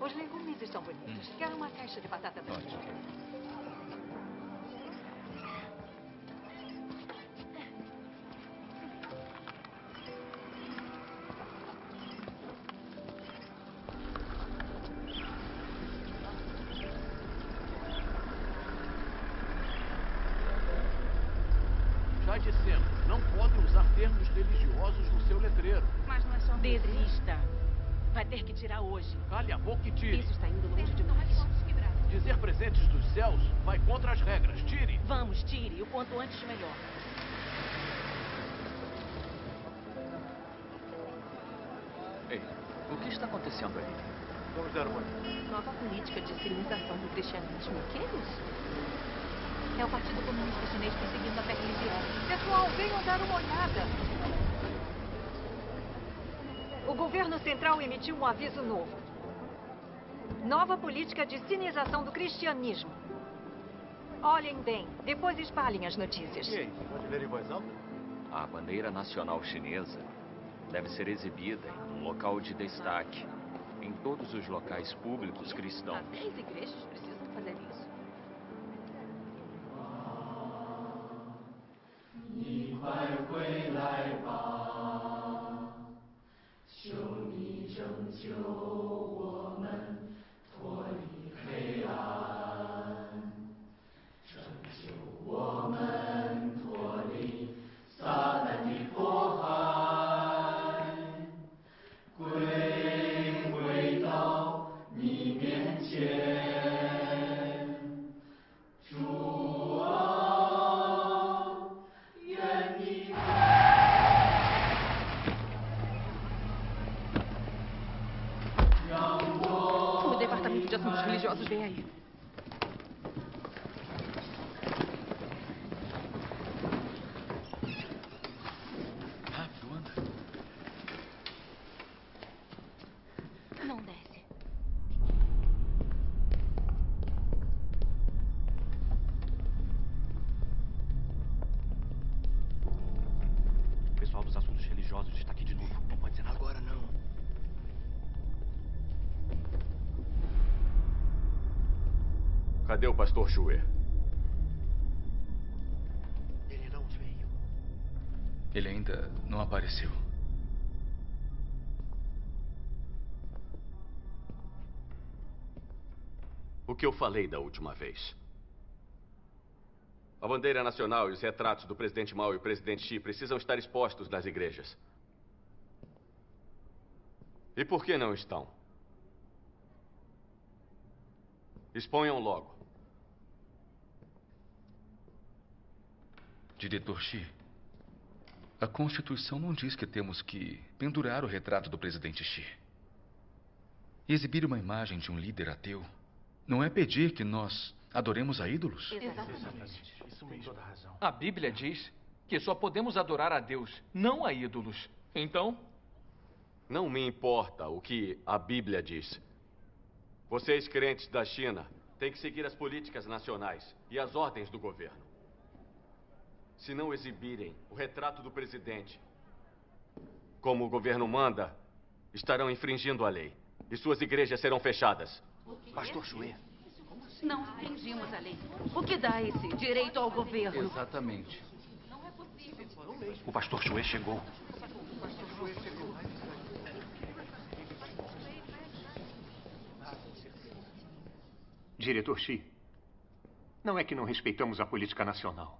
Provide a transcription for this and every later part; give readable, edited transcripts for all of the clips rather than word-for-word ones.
Os legumes estão bonitos. Quero uma caixa de batata doce. Já dissemos, não podem usar termos religiosos no seu letreiro. Mas não é só mesmo. Desista. Vai ter que tirar hoje. Cale a boca e tire. Isso está indo longe demais. Dizer presentes dos céus vai contra as regras. Tire. Vamos, tire. O quanto antes, melhor. Ei, o que está acontecendo ali? Vamos dar uma. Nova política de civilização do cristianismo. O que é isso? É o Partido Comunista Chinês perseguindo a fé religiosa. Pessoal, venham dar uma olhada. O governo central emitiu um aviso novo. Nova política de sinização do cristianismo. Olhem bem, depois espalhem as notícias. E aí, pode ler em voz alta? A bandeira nacional chinesa deve ser exibida em um local de destaque em todos os locais públicos cristãos. Até as igrejas precisam fazer isso. O Departamento de Assuntos Religiosos vem aí. Rápido, anda. Não desce. O pessoal dos assuntos religiosos está aqui de novo. Não pode ser nada. Agora não. Cadê o pastor Chue? Ele não veio. Ele ainda não apareceu. O que eu falei da última vez? A bandeira nacional e os retratos do presidente Mao e o presidente Xi precisam estar expostos nas igrejas. E por que não estão? Exponham logo. Diretor Xi, a Constituição não diz que temos que pendurar o retrato do presidente Xi. Exibir uma imagem de um líder ateu não é pedir que nós adoremos a ídolos? Exatamente. Isso tem toda a razão. A Bíblia diz que só podemos adorar a Deus, não a ídolos. Então, Não me importa o que a Bíblia diz. Vocês, crentes da China, têm que seguir as políticas nacionais e as ordens do governo. Se não exibirem o retrato do presidente, como o governo manda, estarão infringindo a lei. E suas igrejas serão fechadas. Pastor Chue. Não infringimos a lei. O que dá esse direito ao governo? Exatamente. O pastor Chue chegou. Diretor Xi, não é que não respeitamos a política nacional.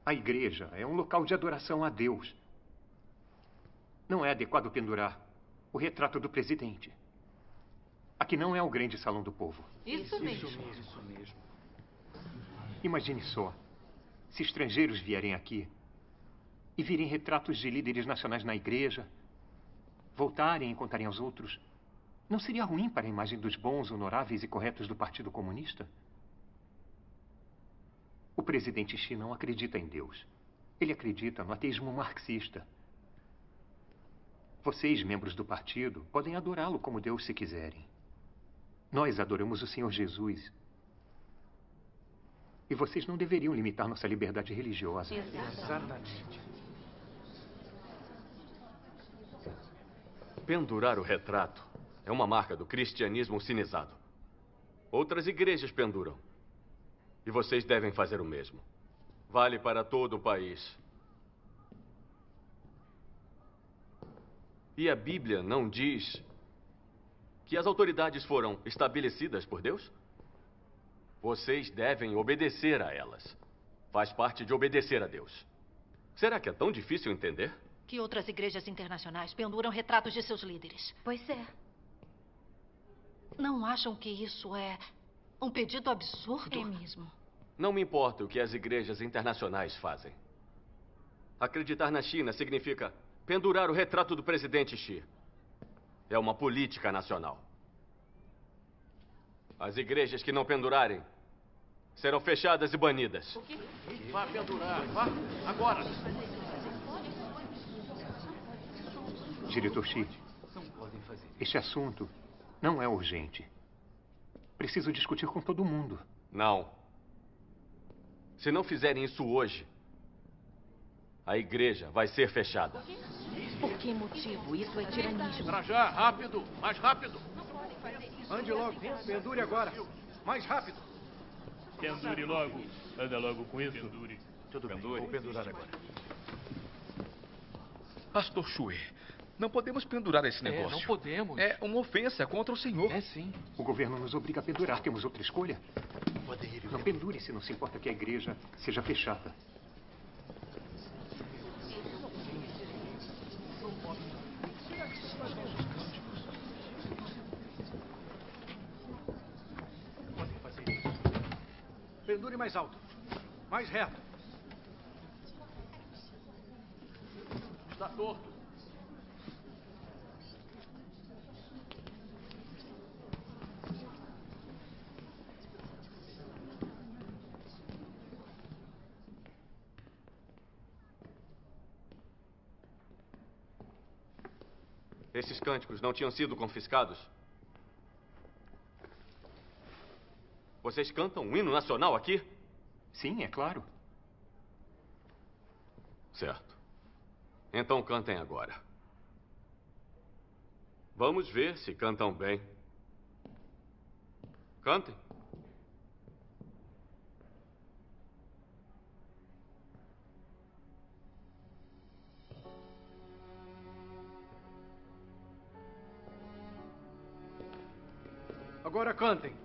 A igreja é um local de adoração a Deus. Não é adequado pendurar o retrato do presidente. Aqui não é o grande salão do povo. Isso mesmo. Imagine só, se estrangeiros vierem aqui e virem retratos de líderes nacionais na igreja, voltarem e contarem aos outros, não seria ruim para a imagem dos bons, honoráveis e corretos do Partido Comunista? O presidente Xi não acredita em Deus. Ele acredita no ateísmo marxista. Vocês, membros do partido, podem adorá-lo como Deus se quiserem. Nós adoramos o Senhor Jesus. E vocês não deveriam limitar nossa liberdade religiosa. Exatamente. Pendurar o retrato é uma marca do cristianismo cinizado. Outras igrejas penduram. E vocês devem fazer o mesmo. Vale para todo o país. E a Bíblia não diz que as autoridades foram estabelecidas por Deus? Vocês devem obedecer a elas. Faz parte de obedecer a Deus. Será que é tão difícil entender? Que outras igrejas internacionais penduram retratos de seus líderes. Pois é. Não acham que isso é um pedido absurdo? É mesmo. Não me importa o que as igrejas internacionais fazem. Acreditar na China significa pendurar o retrato do presidente Xi. É uma política nacional. As igrejas que não pendurarem serão fechadas e banidas. Vá pendurar, vá, agora. Diretor Xi, este assunto não é urgente. Preciso discutir com todo mundo. Não. Se não fizerem isso hoje, a igreja vai ser fechada. Por que motivo? Isso é tiranismo. Pra já, rápido, mais rápido. Ande logo, pendure agora. Mais rápido. Pendure logo. Anda logo com isso. Pendure. Tudo bem, vou pendurar agora. Pastor Shui, não podemos pendurar esse negócio. Não podemos. É uma ofensa contra o Senhor. É sim. O governo nos obriga a pendurar. Temos outra escolha? Não pendure se não se importa que a igreja seja fechada. Pendure mais alto. Mais reto. Está torto. Esses cânticos não tinham sido confiscados? Vocês cantam um hino nacional aqui? Sim, é claro. Certo. Então cantem agora. Vamos ver se cantam bem. Cantem. Agora cantem.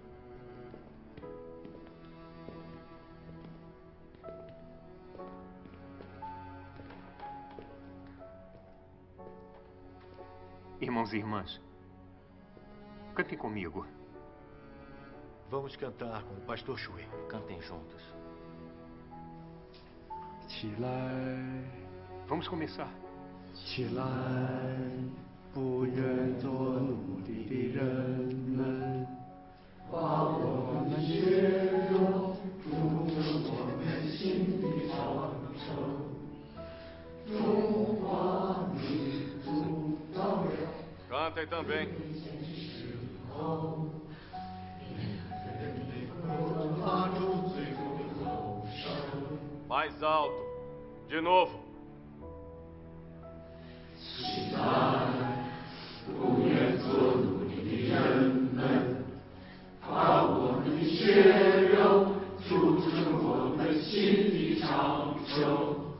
Irmãos e irmãs, cantem comigo. Vamos cantar com o Pastor Shui. Cantem juntos. Vamos começar. 起来，不愿做奴隶的人们，把我们血肉筑成我们心的长城。中华民族到了 Cantem também. Mais alto. De novo. 起来，不愿做奴隶的人们，把我们的血肉筑成我们心的长城。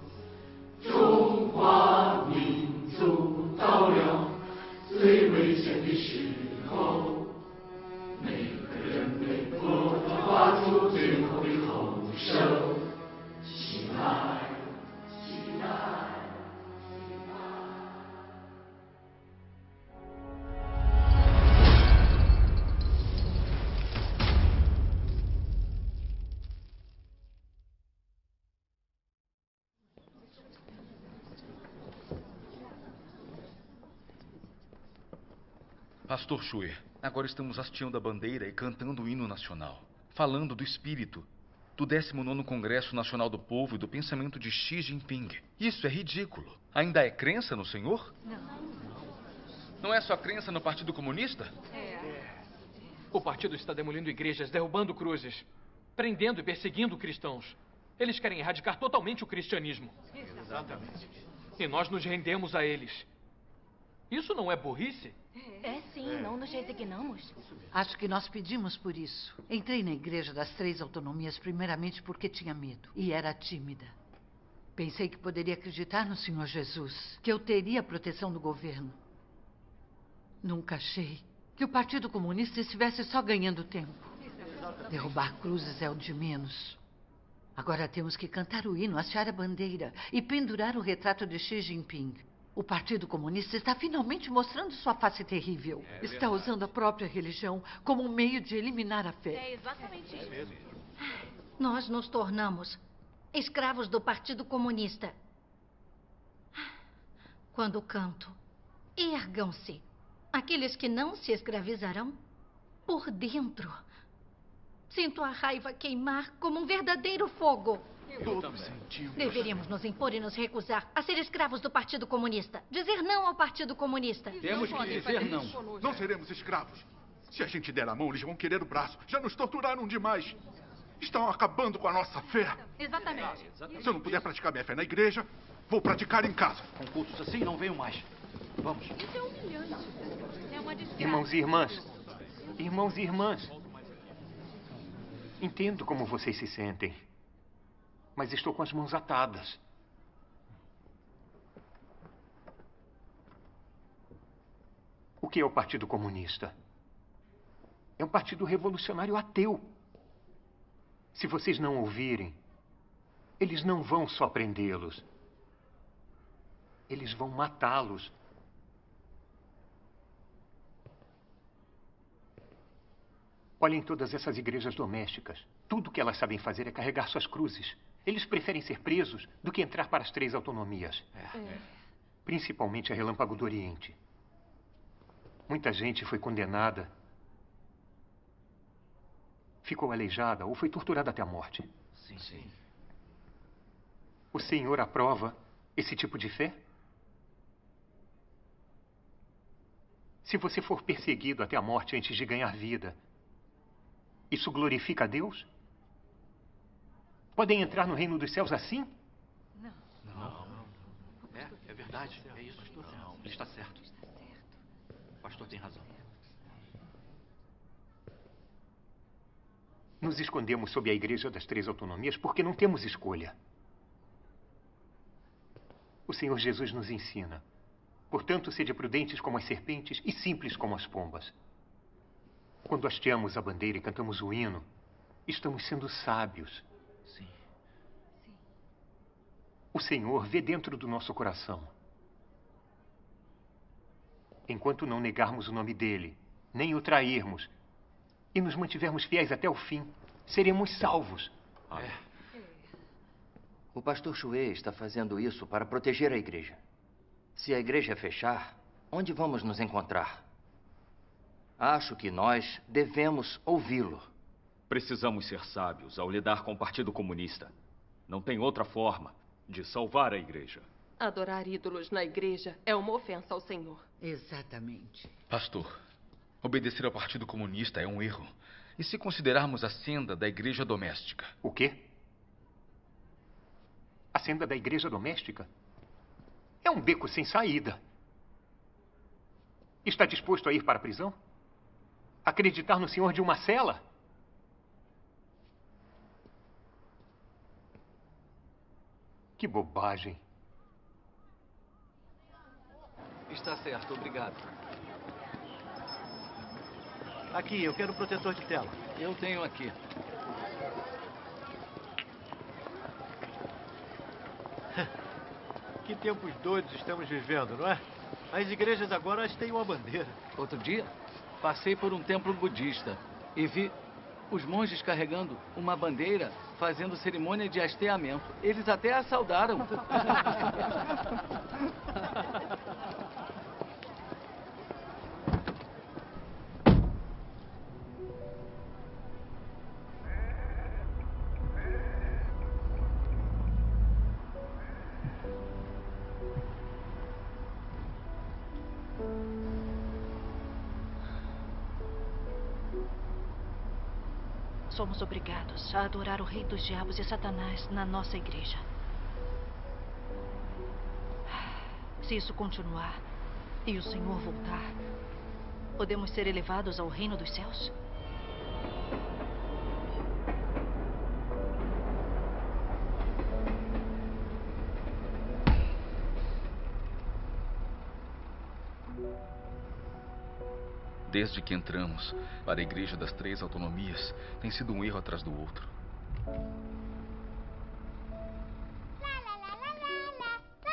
中华民族到了最危险的时候，每个人被迫发出最后的吼声：起来，起来！ Pastor Shui, agora estamos hasteando a bandeira e cantando o hino nacional, falando do espírito, do 19º Congresso Nacional do Povo e do pensamento de Xi Jinping. Isso é ridículo. Ainda é crença no Senhor? Não. Não é só crença no Partido Comunista? O partido está demolindo igrejas, derrubando cruzes, prendendo e perseguindo cristãos. Eles querem erradicar totalmente o cristianismo. Exatamente. E nós nos rendemos a eles. Isso não é burrice? É sim, não nos resignamos? Acho que nós pedimos por isso. Entrei na Igreja das Três Autonomias primeiramente porque tinha medo e era tímida. Pensei que poderia acreditar no Senhor Jesus, que eu teria a proteção do governo. Nunca achei que o Partido Comunista estivesse só ganhando tempo. Derrubar cruzes é o de menos. Agora temos que cantar o hino, hastear a bandeira e pendurar o retrato de Xi Jinping. O Partido Comunista está finalmente mostrando sua face terrível. Está usando a própria religião como um meio de eliminar a fé. É exatamente isso. Nós nos tornamos escravos do Partido Comunista. Quando canto, ergam-se aqueles que não se escravizarão por dentro. Sinto a raiva queimar como um verdadeiro fogo. Todos sentimos. Deveríamos nos impor e nos recusar a ser escravos do Partido Comunista. Dizer não ao Partido Comunista. Temos que dizer não. Não seremos escravos. Se a gente der a mão, eles vão querer o braço. Já nos torturaram demais. Estão acabando com a nossa fé. Exatamente. Se eu não puder praticar minha fé na igreja, vou praticar em casa. Com cultos assim, não venho mais. Vamos. Isso é humilhante. É uma desgraça. Irmãos e irmãs. Irmãos e irmãs. Entendo como vocês se sentem. Mas estou com as mãos atadas. O que é o Partido Comunista? É um partido revolucionário ateu. Se vocês não ouvirem, eles não vão só prendê-los. Eles vão matá-los. Olhem todas essas igrejas domésticas. Tudo que elas sabem fazer é carregar suas cruzes. Eles preferem ser presos do que entrar para as três autonomias. Principalmente a Relâmpago do Oriente. Muita gente foi condenada, ficou aleijada ou foi torturada até a morte. Sim. O Senhor aprova esse tipo de fé? Se você for perseguido até a morte antes de ganhar vida, isso glorifica a Deus? Podem entrar no reino dos céus assim? Não. É verdade. É isso, pastor. Ele está certo. O pastor tem razão. Nos escondemos sob a Igreja das Três Autonomias porque não temos escolha. O Senhor Jesus nos ensina. Portanto, sede prudentes como as serpentes e simples como as pombas. Quando hasteamos a bandeira e cantamos o hino, estamos sendo sábios. Sim. O Senhor vê dentro do nosso coração. Enquanto não negarmos o nome dele, nem o trairmos, e nos mantivermos fiéis até o fim, seremos salvos. O pastor Chue está fazendo isso para proteger a igreja. Se a igreja fechar, onde vamos nos encontrar? Acho que nós devemos ouvi-lo. Precisamos ser sábios ao lidar com o Partido Comunista. Não tem outra forma de salvar a igreja. Adorar ídolos na igreja é uma ofensa ao Senhor. Exatamente. Pastor, obedecer ao Partido Comunista é um erro. E se considerarmos a senda da igreja doméstica? O quê? A senda da igreja doméstica? É um beco sem saída. Está disposto a ir para a prisão? Acreditar no senhor de uma cela? Que bobagem. Está certo, obrigado. Aqui, eu quero um protetor de tela. Eu tenho aqui. Que tempos doidos estamos vivendo, não é? As igrejas agora têm uma bandeira. Outro dia, passei por um templo budista e vi os monges carregando uma bandeira, fazendo cerimônia de hasteamento. Eles até a saudaram. Somos obrigados a adorar o rei dos diabos e Satanás na nossa igreja. Se isso continuar e o Senhor voltar, Podemos ser elevados ao reino dos céus? Desde que entramos para a Igreja das Três Autonomias, tem sido um erro atrás do outro.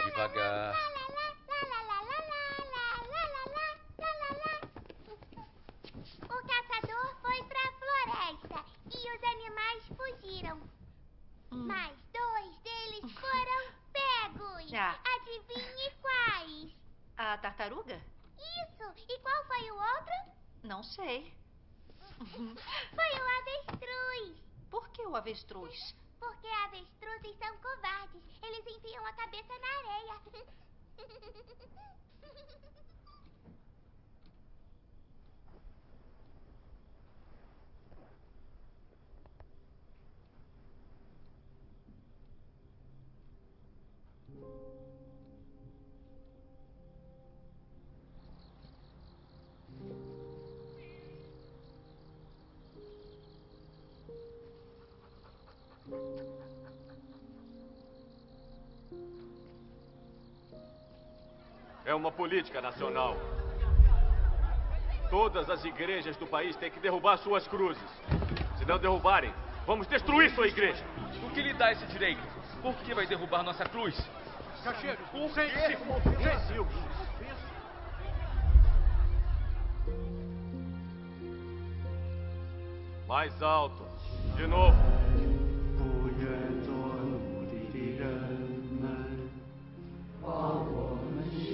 Devagar. O caçador foi pra floresta e os animais fugiram. Mas 2 deles foram pegos. Adivinhe quais? A tartaruga? Isso! E qual foi o outro? Não sei. Foi o avestruz. Por que o avestruz? Porque avestruzes são covardes. Eles enfiam a cabeça na areia. É uma política nacional. Todas as igrejas do país têm que derrubar suas cruzes. Se não derrubarem, vamos destruir sua igreja. O que lhe dá esse direito? Por que vai derrubar nossa cruz? Já chega. O Sem quê? Deus. Mais alto. De novo. 不愿做奴隶的人们，把我们血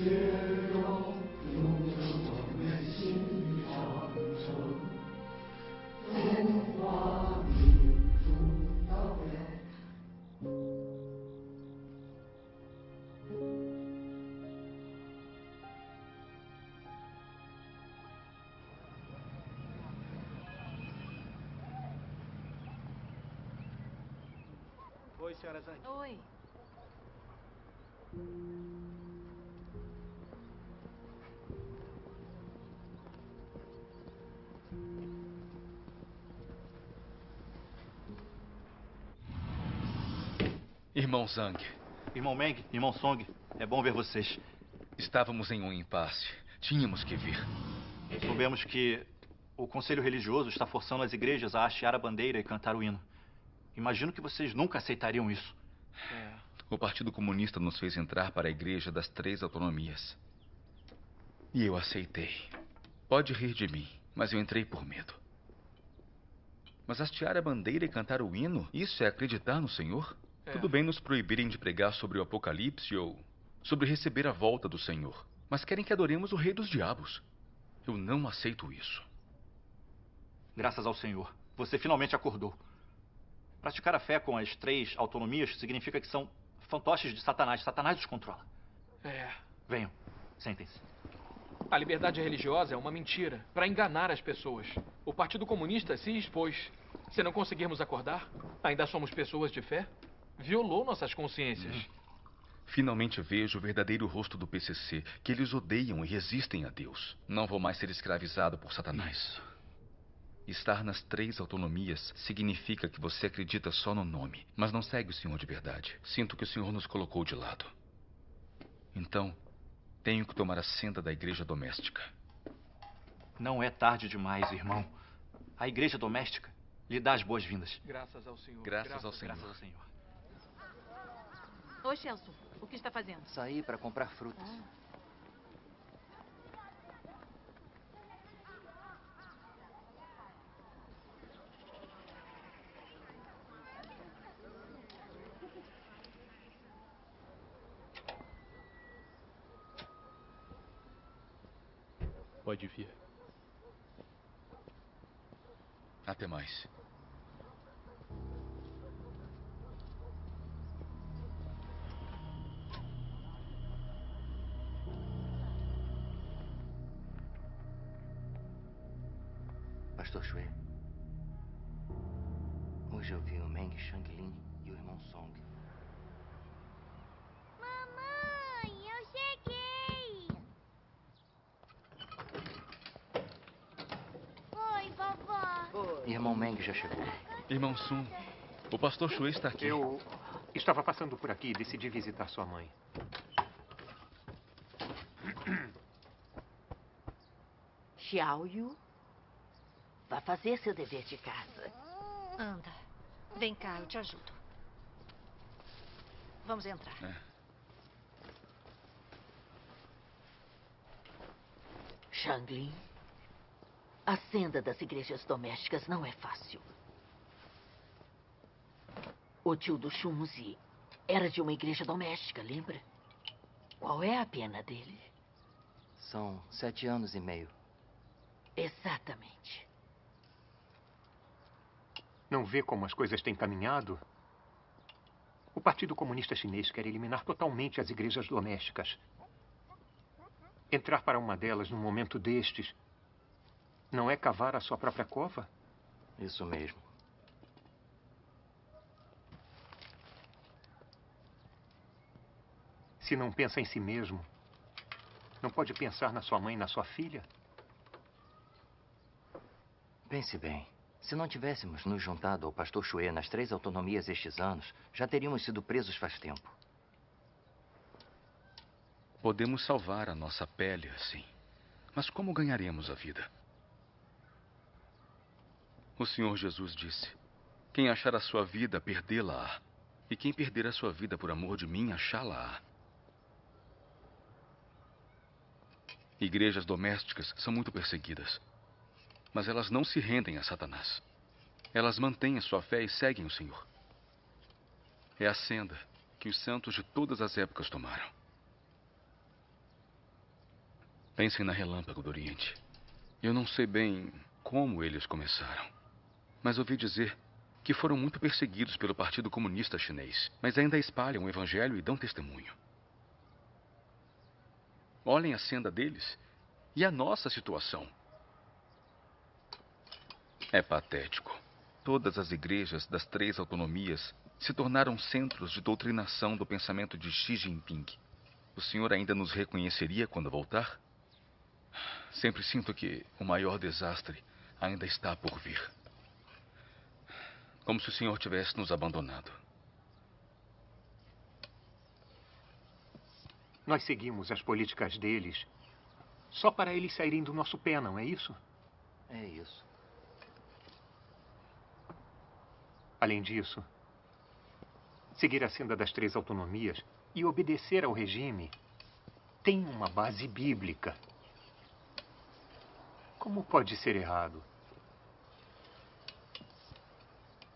肉融成我们心里长城，中华民族到了。Oi, senhora Zang. Oi. Irmão Zhang. Irmão Meng, irmão Song, é bom ver vocês. Estávamos em um impasse. Tínhamos que vir. Soubemos que o Conselho Religioso está forçando as igrejas a hastear a bandeira e cantar o hino. Imagino que vocês nunca aceitariam isso. O Partido Comunista nos fez entrar para a Igreja das Três Autonomias. E eu aceitei. Pode rir de mim, mas eu entrei por medo. Mas hastear a bandeira e cantar o hino, isso é acreditar no Senhor? Tudo bem nos proibirem de pregar sobre o Apocalipse ou sobre receber a volta do Senhor. Mas querem que adoremos o Rei dos Diabos. Eu não aceito isso. Graças ao Senhor, você finalmente acordou. Praticar a fé com as três autonomias significa que são fantoches de Satanás. Satanás os controla. Venham, sentem-se. A liberdade religiosa é uma mentira para enganar as pessoas. O Partido Comunista se expôs. Se não conseguirmos acordar, ainda somos pessoas de fé? Violou nossas consciências. Finalmente vejo o verdadeiro rosto do PCC, que eles odeiam e resistem a Deus. Não vou mais ser escravizado por Satanás. Estar nas três autonomias significa que você acredita só no nome, mas não segue o Senhor de verdade. Sinto que o Senhor nos colocou de lado. Então, tenho que tomar a senda da igreja doméstica. Não é tarde demais, irmão. A igreja doméstica lhe dá as boas-vindas. Graças ao Senhor. Graças ao Senhor. Graças ao Senhor. Oi, Chelsea. O que está fazendo? Saí para comprar frutas. Pode vir. Até mais. Pastor Shui, hoje eu vi o Meng Shanglin e o irmão Song. Mamãe, eu cheguei! Irmão Meng já chegou. Irmão Sun, o pastor Shui está aqui. Eu estava passando por aqui e decidi visitar sua mãe. Xiaoyu, vá fazer seu dever de casa. Anda. Vem cá, eu te ajudo. Vamos entrar. Shanglin, a senda das igrejas domésticas não é fácil. O tio do Shunzi era de uma igreja doméstica, lembra? Qual é a pena dele? São 7 anos e meio. Exatamente. Não vê como as coisas têm caminhado? O Partido Comunista Chinês quer eliminar totalmente as igrejas domésticas. Entrar para uma delas num momento destes não é cavar a sua própria cova? Isso mesmo. Se não pensa em si mesmo, não pode pensar na sua mãe e na sua filha? Pense bem. Se não tivéssemos nos juntado ao pastor Shui nas 3 autonomias estes anos, já teríamos sido presos faz tempo. Podemos salvar a nossa pele assim. Mas como ganharemos a vida? O Senhor Jesus disse: quem achar a sua vida, perdê-la-á. E quem perder a sua vida por amor de mim, achá-la-á. Igrejas domésticas são muito perseguidas. Mas elas não se rendem a Satanás. Elas mantêm a sua fé e seguem o Senhor. É a senda que os santos de todas as épocas tomaram. Pensem na Relâmpago do Oriente. Eu não sei bem como eles começaram, mas ouvi dizer que foram muito perseguidos pelo Partido Comunista Chinês, mas ainda espalham o Evangelho e dão testemunho. Olhem a senda deles e a nossa situação. É patético. Todas as igrejas das 3 autonomias se tornaram centros de doutrinação do pensamento de Xi Jinping. O senhor ainda nos reconheceria quando voltar? Sempre sinto que o maior desastre ainda está por vir. Como se o senhor tivesse nos abandonado. Nós seguimos as políticas deles só para eles saírem do nosso pé, não é isso? É isso. Além disso, seguir a senda das 3 autonomias e obedecer ao regime tem uma base bíblica. Como pode ser errado?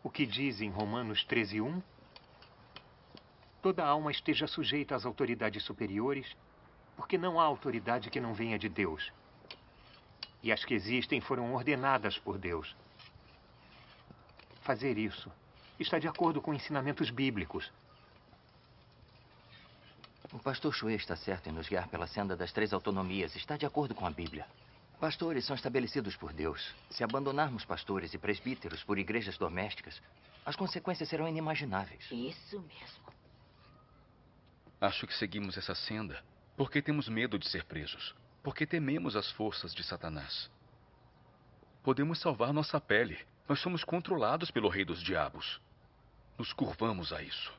O que diz em Romanos 13:1? Toda alma esteja sujeita às autoridades superiores, porque não há autoridade que não venha de Deus. E as que existem foram ordenadas por Deus. Fazer isso está de acordo com ensinamentos bíblicos. O pastor Shui está certo em nos guiar pela senda das 3 autonomias. Está de acordo com a Bíblia. Pastores são estabelecidos por Deus. Se abandonarmos pastores e presbíteros por igrejas domésticas, as consequências serão inimagináveis. Isso mesmo. Acho que seguimos essa senda porque temos medo de ser presos. Porque tememos as forças de Satanás. Podemos salvar nossa pele. Nós somos controlados pelo rei dos diabos. Nos curvamos a isso.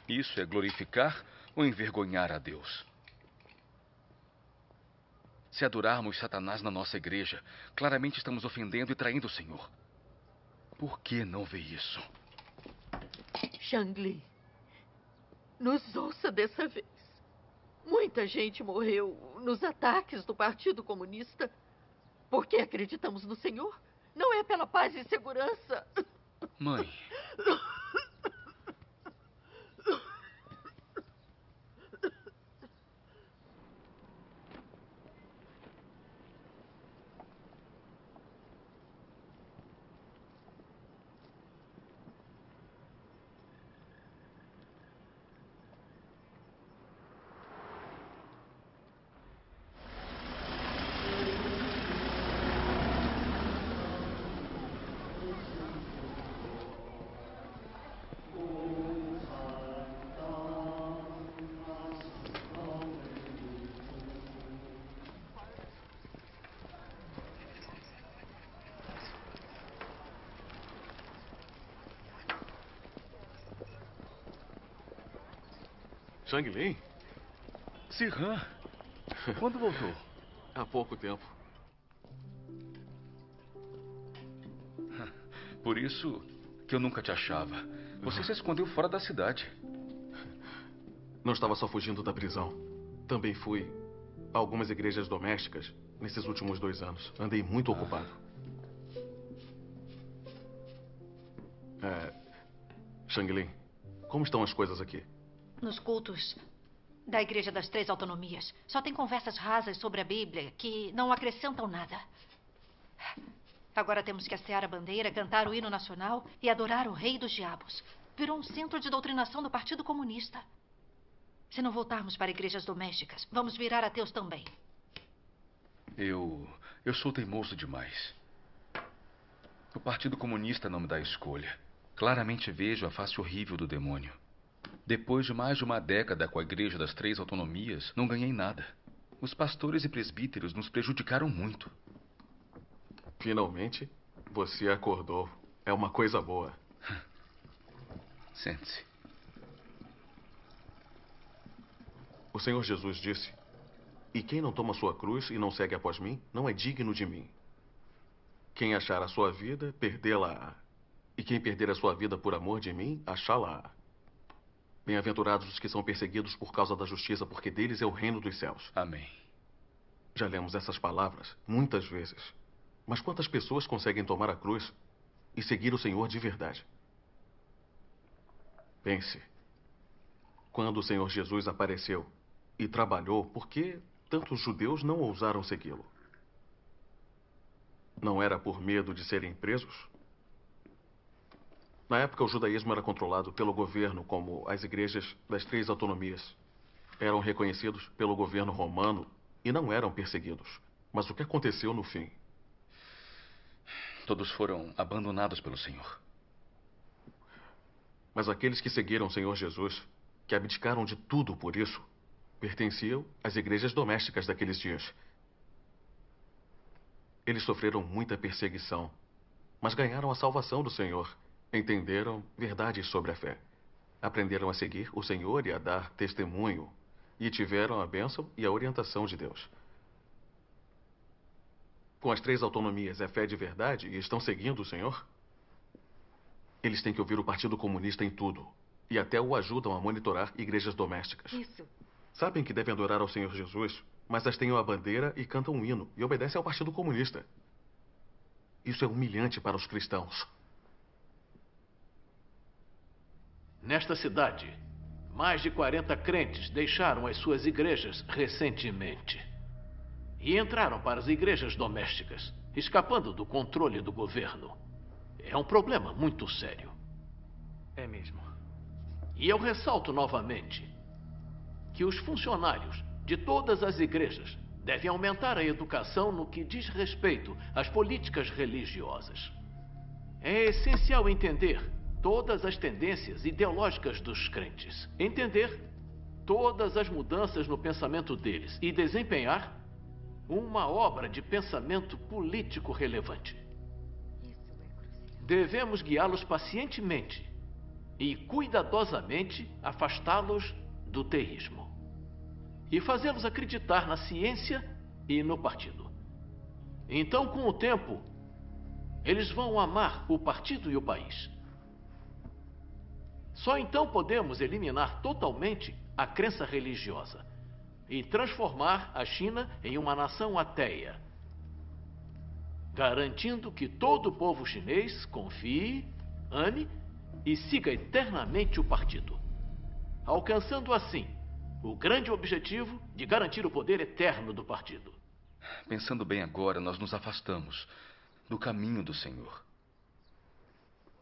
Isso é glorificar ou envergonhar a Deus? Se adorarmos Satanás na nossa igreja, claramente estamos ofendendo e traindo o Senhor. Por que não vê isso? Shanglin, nos ouça dessa vez. Muita gente morreu nos ataques do Partido Comunista porque acreditamos no Senhor. Não é pela paz e segurança. Mãe. Shang Lin? Sirhan, quando voltou? Há pouco tempo. Por isso que eu nunca te achava. Você se escondeu fora da cidade. Não estava só fugindo da prisão. Também fui a algumas igrejas domésticas nesses últimos 2 anos. Andei muito ocupado. Shang Lin, como estão as coisas aqui? Nos cultos da Igreja das Três Autonomias, só tem conversas rasas sobre a Bíblia que não acrescentam nada. Agora temos que hastear a bandeira, cantar o hino nacional e adorar o rei dos diabos. Virou um centro de doutrinação do Partido Comunista. Se não voltarmos para igrejas domésticas, vamos virar ateus também. Eu sou teimoso demais. O Partido Comunista não me dá escolha. Claramente vejo a face horrível do demônio. Depois de mais de uma década com a Igreja das Três Autonomias, não ganhei nada. Os pastores e presbíteros nos prejudicaram muito. Finalmente, você acordou. É uma coisa boa. Sente-se. O Senhor Jesus disse: "E quem não toma sua cruz e não segue após mim, não é digno de mim. Quem achar a sua vida, perdê-la-á. E quem perder a sua vida por amor de mim, achá-la-á. Bem-aventurados os que são perseguidos por causa da justiça, porque deles é o reino dos céus." Amém. Já lemos essas palavras muitas vezes. Mas quantas pessoas conseguem tomar a cruz e seguir o Senhor de verdade? Pense. Quando o Senhor Jesus apareceu e trabalhou, por que tantos judeus não ousaram segui-lo? Não era por medo de serem presos? Na época, o judaísmo era controlado pelo governo, como as igrejas das Três Autonomias. Eram reconhecidos pelo governo romano e não eram perseguidos. Mas o que aconteceu no fim? Todos foram abandonados pelo Senhor. Mas aqueles que seguiram o Senhor Jesus, que abdicaram de tudo por isso, pertenciam às igrejas domésticas daqueles dias. Eles sofreram muita perseguição, mas ganharam a salvação do Senhor. Entenderam verdades sobre a fé. Aprenderam a seguir o Senhor e a dar testemunho. E tiveram a bênção e a orientação de Deus. Com as Três Autonomias é fé de verdade e estão seguindo o Senhor? Eles têm que ouvir o Partido Comunista em tudo. E até o ajudam a monitorar igrejas domésticas. Isso. Sabem que devem adorar ao Senhor Jesus, mas elas a bandeira e cantam um hino e obedecem ao Partido Comunista. Isso é humilhante para os cristãos. Nesta cidade, mais de 40 crentes deixaram as suas igrejas recentemente. E entraram para as igrejas domésticas, escapando do controle do governo. É um problema muito sério. É mesmo. E eu ressalto novamente que os funcionários de todas as igrejas devem aumentar a educação no que diz respeito às políticas religiosas. É essencial entender todas as tendências ideológicas dos crentes, entender todas as mudanças no pensamento deles e desempenhar uma obra de pensamento político relevante. Devemos guiá-los pacientemente e cuidadosamente afastá-los do teísmo e fazê-los acreditar na ciência e no partido. Então, com o tempo, eles vão amar o partido e o país. Só então podemos eliminar totalmente a crença religiosa e transformar a China em uma nação ateia, garantindo que todo o povo chinês confie, ame e siga eternamente o partido, alcançando assim o grande objetivo de garantir o poder eterno do partido. Pensando bem agora, nós nos afastamos do caminho do Senhor.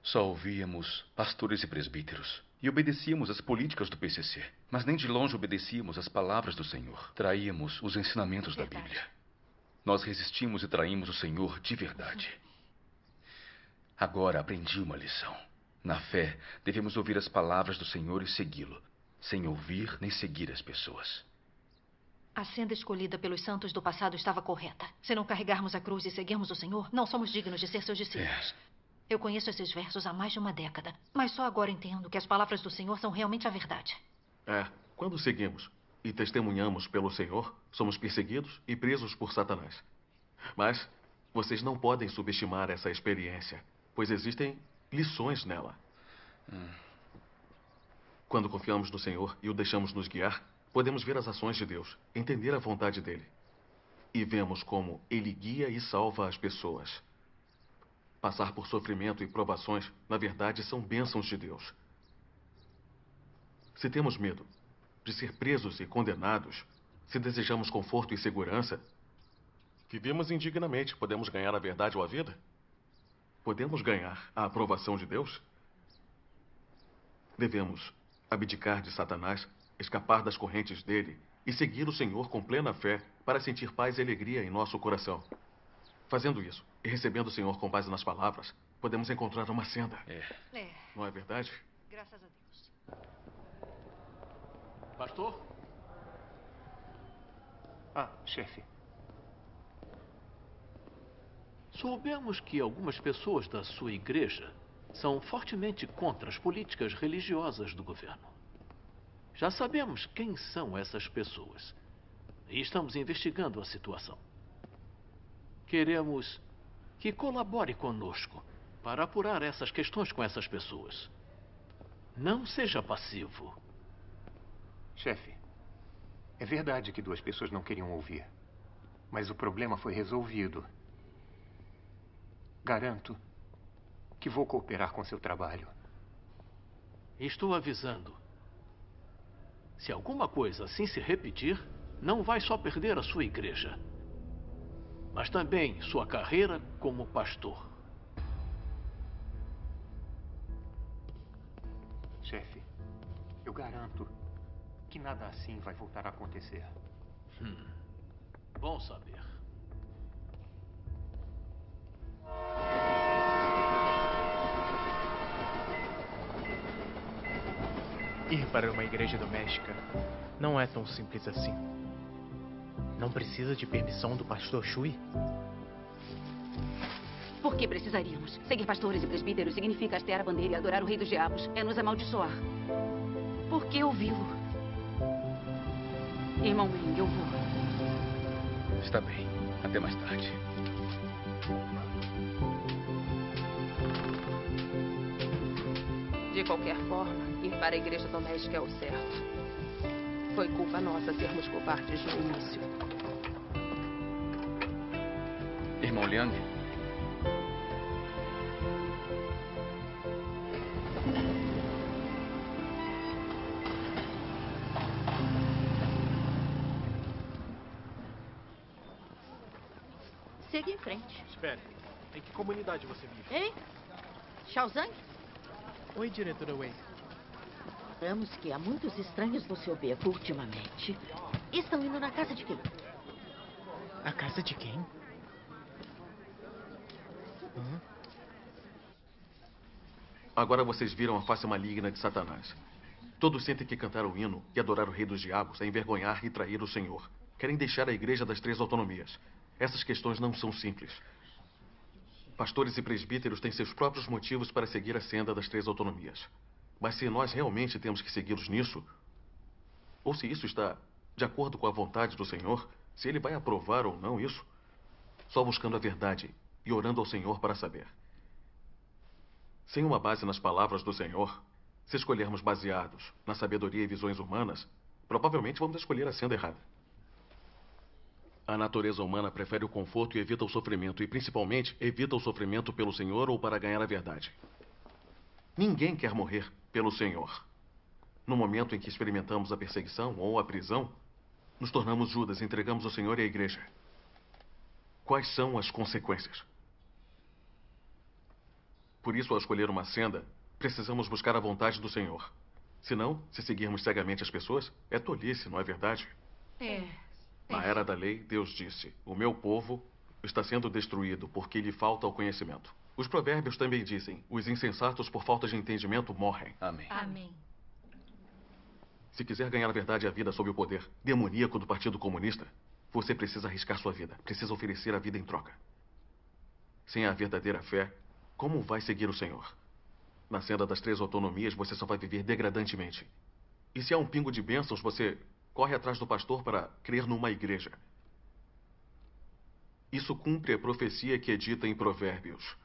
Só ouvíamos pastores e presbíteros e obedecíamos às políticas do PCC, mas nem de longe obedecíamos às palavras do Senhor. Traíamos os ensinamentos da Bíblia. Nós resistimos e traímos o Senhor de verdade. Agora aprendi uma lição. Na fé, devemos ouvir as palavras do Senhor e segui-lo, sem ouvir nem seguir as pessoas. A senda escolhida pelos santos do passado estava correta. Se não carregarmos a cruz e seguirmos o Senhor, não somos dignos de ser seus discípulos. Eu conheço esses versos há mais de uma década, mas só agora entendo que as palavras do Senhor são realmente a verdade. Quando seguimos e testemunhamos pelo Senhor, somos perseguidos e presos por Satanás. Mas vocês não podem subestimar essa experiência, pois existem lições nela. Quando confiamos no Senhor e o deixamos nos guiar, podemos ver as ações de Deus, entender a vontade dele. E vemos como ele guia e salva as pessoas. Passar por sofrimento e provações, na verdade, são bênçãos de Deus. Se temos medo de ser presos e condenados, se desejamos conforto e segurança, vivemos indignamente. Podemos ganhar a verdade ou a vida? Podemos ganhar a aprovação de Deus? Devemos abdicar de Satanás, escapar das correntes dele e seguir o Senhor com plena fé para sentir paz e alegria em nosso coração. Fazendo isso e recebendo o Senhor com base nas palavras, podemos encontrar uma senda. Não é verdade? Graças a Deus. Pastor? Ah, chefe. Soubemos que algumas pessoas da sua igreja são fortemente contra as políticas religiosas do governo. Já sabemos quem são essas pessoas e estamos investigando a situação. Queremos que colabore conosco para apurar essas questões com essas pessoas. Não seja passivo. Chefe, é verdade que 2 pessoas não queriam ouvir, mas o problema foi resolvido. Garanto que vou cooperar com seu trabalho. Estou avisando. Se alguma coisa assim se repetir, não vai só perder a sua igreja, mas também sua carreira como pastor. Chefe, eu garanto que nada assim vai voltar a acontecer. Bom saber. Ir para uma igreja doméstica não é tão simples assim. Não precisa de permissão do pastor Shui? Por que precisaríamos? Seguir pastores e presbíteros significa hastear a bandeira e adorar o rei dos diabos. É nos amaldiçoar. Por que ouvi-lo? Irmão Meng, eu vou. Está bem. Até mais tarde. De qualquer forma, ir para a igreja doméstica é o certo. Foi culpa nossa sermos covardes no início. Irmão Liang? Siga em frente. Espere. Em que comunidade você vive? Hein? Shaozang? Oi, diretora Wei. Notamos que há muitos estranhos no seu beco ultimamente. Estão indo na casa de quem? A casa de quem? Agora vocês viram a face maligna de Satanás. Todos sentem que cantar o hino e adorar o rei dos diabos é envergonhar e trair o Senhor. Querem deixar a igreja das 3 autonomias. Essas questões não são simples. Pastores e presbíteros têm seus próprios motivos para seguir a senda das 3 autonomias. Mas se nós realmente temos que segui-los nisso, ou se isso está de acordo com a vontade do Senhor, se ele vai aprovar ou não isso, só buscando a verdade e orando ao Senhor para saber. Sem uma base nas palavras do Senhor, se escolhermos baseados na sabedoria e visões humanas, provavelmente vamos escolher a senda errada. A natureza humana prefere o conforto e evita o sofrimento, e principalmente evita o sofrimento pelo Senhor ou para ganhar a verdade. Ninguém quer morrer pelo Senhor. No momento em que experimentamos a perseguição ou a prisão, nos tornamos Judas e entregamos o Senhor e a igreja. Quais são as consequências? Por isso, ao escolher uma senda, precisamos buscar a vontade do Senhor. Senão, se seguirmos cegamente as pessoas, é tolice, não é verdade? Na era da lei, Deus disse: o meu povo está sendo destruído porque lhe falta o conhecimento. Os provérbios também dizem: os insensatos por falta de entendimento morrem. Amém. Amém. Se quiser ganhar a verdade e a vida sob o poder demoníaco do Partido Comunista, você precisa arriscar sua vida, precisa oferecer a vida em troca. Sem a verdadeira fé, como vai seguir o Senhor? Na senda das 3 autonomias, você só vai viver degradantemente. E se há um pingo de bênçãos, você corre atrás do pastor para crer numa igreja. Isso cumpre a profecia que é dita em Provérbios.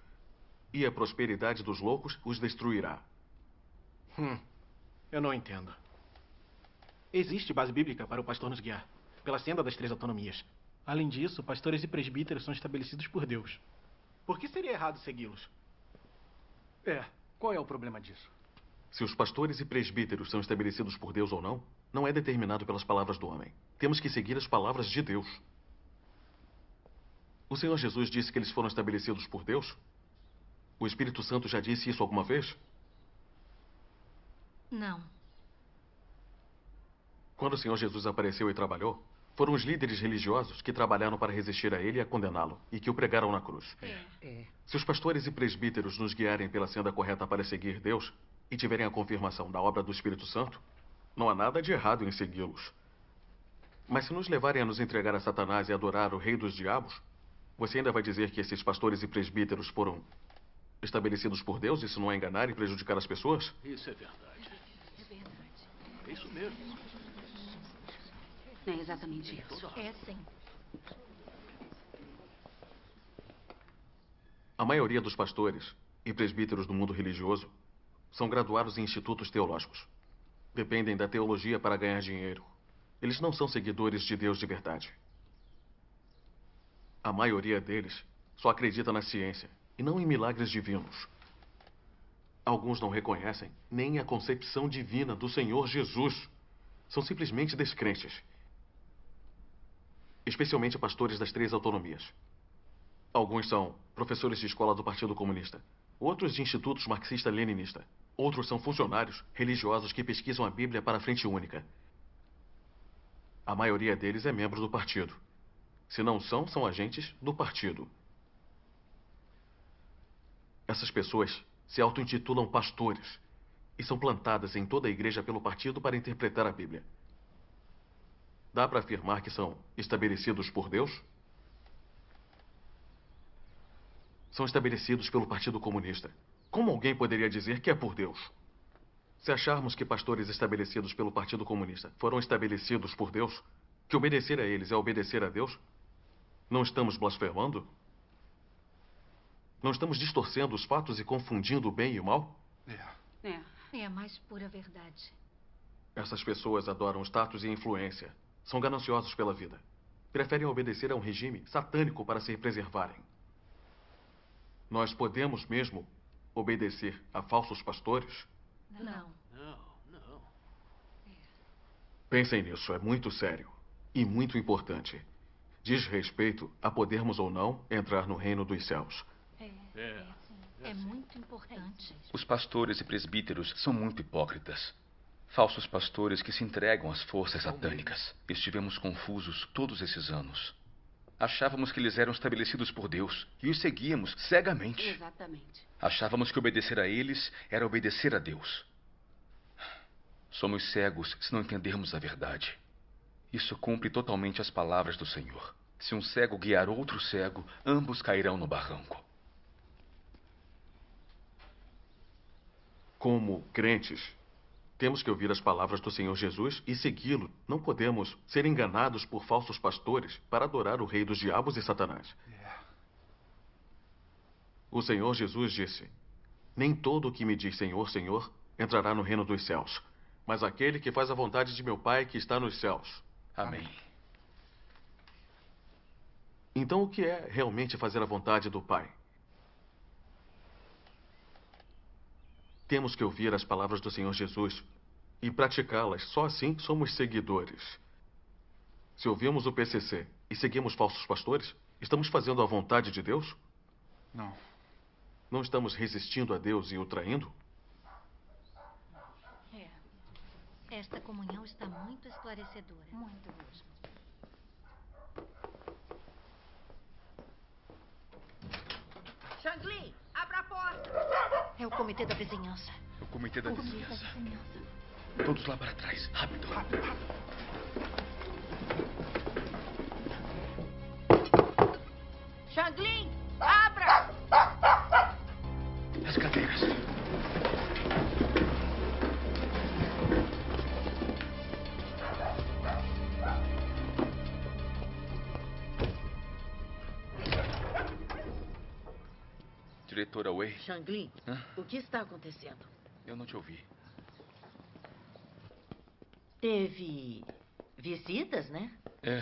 E a prosperidade dos loucos os destruirá. Eu não entendo. Existe base bíblica para o pastor nos guiar, pela senda das 3 autonomias. Além disso, pastores e presbíteros são estabelecidos por Deus. Por que seria errado segui-los? Qual é o problema disso? Se os pastores e presbíteros são estabelecidos por Deus ou não, não é determinado pelas palavras do homem. Temos que seguir as palavras de Deus. O Senhor Jesus disse que eles foram estabelecidos por Deus? O Espírito Santo já disse isso alguma vez? Não. Quando o Senhor Jesus apareceu e trabalhou, foram os líderes religiosos que trabalharam para resistir a ele e a condená-lo, e que o pregaram na cruz. Se os pastores e presbíteros nos guiarem pela senda correta para seguir Deus e tiverem a confirmação da obra do Espírito Santo, não há nada de errado em segui-los. Mas se nos levarem a nos entregar a Satanás e adorar o rei dos diabos, você ainda vai dizer que esses pastores e presbíteros foram estabelecidos por Deus? Isso não é enganar e prejudicar as pessoas? Isso é verdade. É isso mesmo. É exatamente isso. É sim. A maioria dos pastores e presbíteros do mundo religioso são graduados em institutos teológicos. Dependem da teologia para ganhar dinheiro. Eles não são seguidores de Deus de verdade. A maioria deles só acredita na ciência e não em milagres divinos. Alguns não reconhecem nem a concepção divina do Senhor Jesus. São simplesmente descrentes. Especialmente pastores das 3 autonomias. Alguns são professores de escola do Partido Comunista. Outros de institutos marxista-leninista. Outros são funcionários religiosos que pesquisam a Bíblia para a Frente Única. A maioria deles é membro do partido. Se não são, são agentes do partido. Essas pessoas se auto-intitulam pastores e são plantadas em toda a igreja pelo partido para interpretar a Bíblia. Dá para afirmar que são estabelecidos por Deus? São estabelecidos pelo Partido Comunista. Como alguém poderia dizer que é por Deus? Se acharmos que pastores estabelecidos pelo Partido Comunista foram estabelecidos por Deus, que obedecer a eles é obedecer a Deus, não estamos blasfemando? Não estamos distorcendo os fatos e confundindo o bem e o mal? É a mais pura verdade. Essas pessoas adoram status e influência. São gananciosos pela vida. Preferem obedecer a um regime satânico para se preservarem. Nós podemos mesmo obedecer a falsos pastores? Não. Pensem nisso, é muito sério e muito importante. Diz respeito a podermos ou não entrar no reino dos céus. É muito importante. Os pastores e presbíteros são muito hipócritas. Falsos pastores que se entregam às forças satânicas. Estivemos confusos todos esses anos. Achávamos que eles eram estabelecidos por Deus e os seguíamos cegamente. Exatamente. Achávamos que obedecer a eles era obedecer a Deus. Somos cegos se não entendermos a verdade. Isso cumpre totalmente as palavras do Senhor. Se um cego guiar outro cego, ambos cairão no barranco. Como crentes, temos que ouvir as palavras do Senhor Jesus e segui-lo. Não podemos ser enganados por falsos pastores para adorar o rei dos diabos e Satanás. O Senhor Jesus disse: nem todo o que me diz Senhor, Senhor, entrará no reino dos céus, mas aquele que faz a vontade de meu Pai que está nos céus. Amém. Então, o que é realmente fazer a vontade do Pai? Temos que ouvir as palavras do Senhor Jesus e praticá-las. Só assim somos seguidores. Se ouvimos o PCC e seguimos falsos pastores, estamos fazendo a vontade de Deus? Não. Não estamos resistindo a Deus e o traindo? Esta comunhão está muito esclarecedora. Muito mesmo. Xangli, abra a porta! É o comitê da vizinhança. O comitê da vizinhança. Todos lá para trás. Rápido. Xangli, abra! As cadeiras. Diretora Wei. Shanglin, Hã? o que está acontecendo? Eu não te ouvi. Teve visitas, né? É,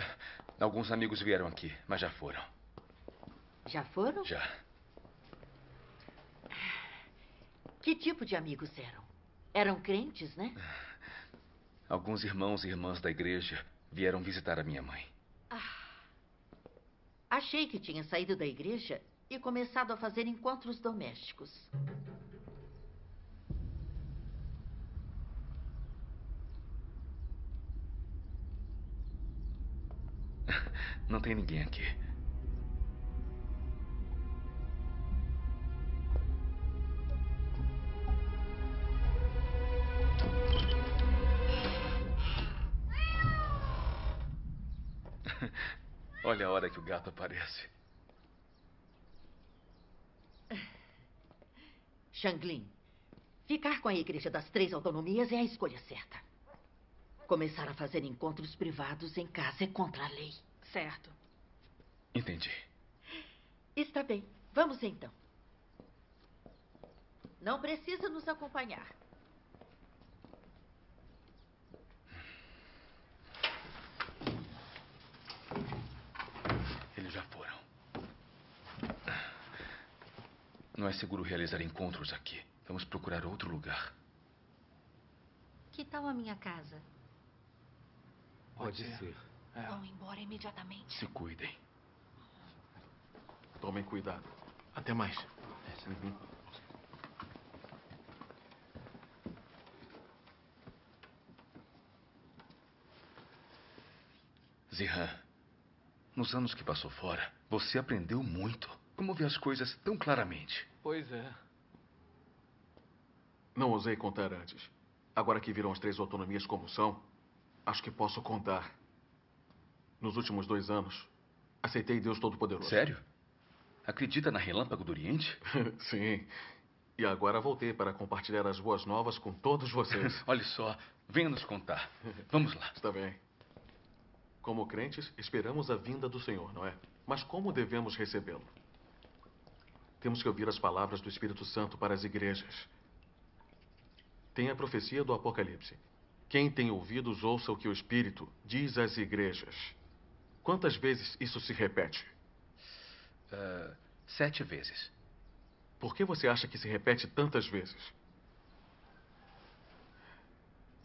alguns amigos vieram aqui, mas já foram. Já foram? Já. Que tipo de amigos eram? Eram crentes, né? Alguns irmãos e irmãs da igreja vieram visitar a minha mãe. Achei que tinha saído da igreja e começado a fazer encontros domésticos. Não tem ninguém aqui. Olha a hora que o gato aparece. Shanglin, ficar com a Igreja das Três Autonomias é a escolha certa. Começar a fazer encontros privados em casa é contra a lei. Certo. Entendi. Está bem. Vamos então. Não precisa nos acompanhar. Eles já foram. Não é seguro realizar encontros aqui. Vamos procurar outro lugar. Que tal a minha casa? Pode ser. Vão embora imediatamente. Se cuidem. Tomem cuidado. Até mais. Uhum. Zihan, nos anos que passou fora, você aprendeu muito. Como vê as coisas tão claramente. Pois é. Não ousei contar antes. Agora que viram as três autonomias como são, acho que posso contar. Nos últimos 2 anos, aceitei Deus Todo-Poderoso. Sério? Acredita na Relâmpago do Oriente? Sim. E agora voltei para compartilhar as boas novas com todos vocês. Olha só, venha nos contar. Vamos lá. Está bem. Como crentes, esperamos a vinda do Senhor, não é? Mas como devemos recebê-lo? Temos que ouvir as palavras do Espírito Santo para as igrejas. Tem a profecia do Apocalipse. Quem tem ouvidos, ouça o que o Espírito diz às igrejas. Quantas vezes isso se repete? 7 vezes. Por que você acha que se repete tantas vezes?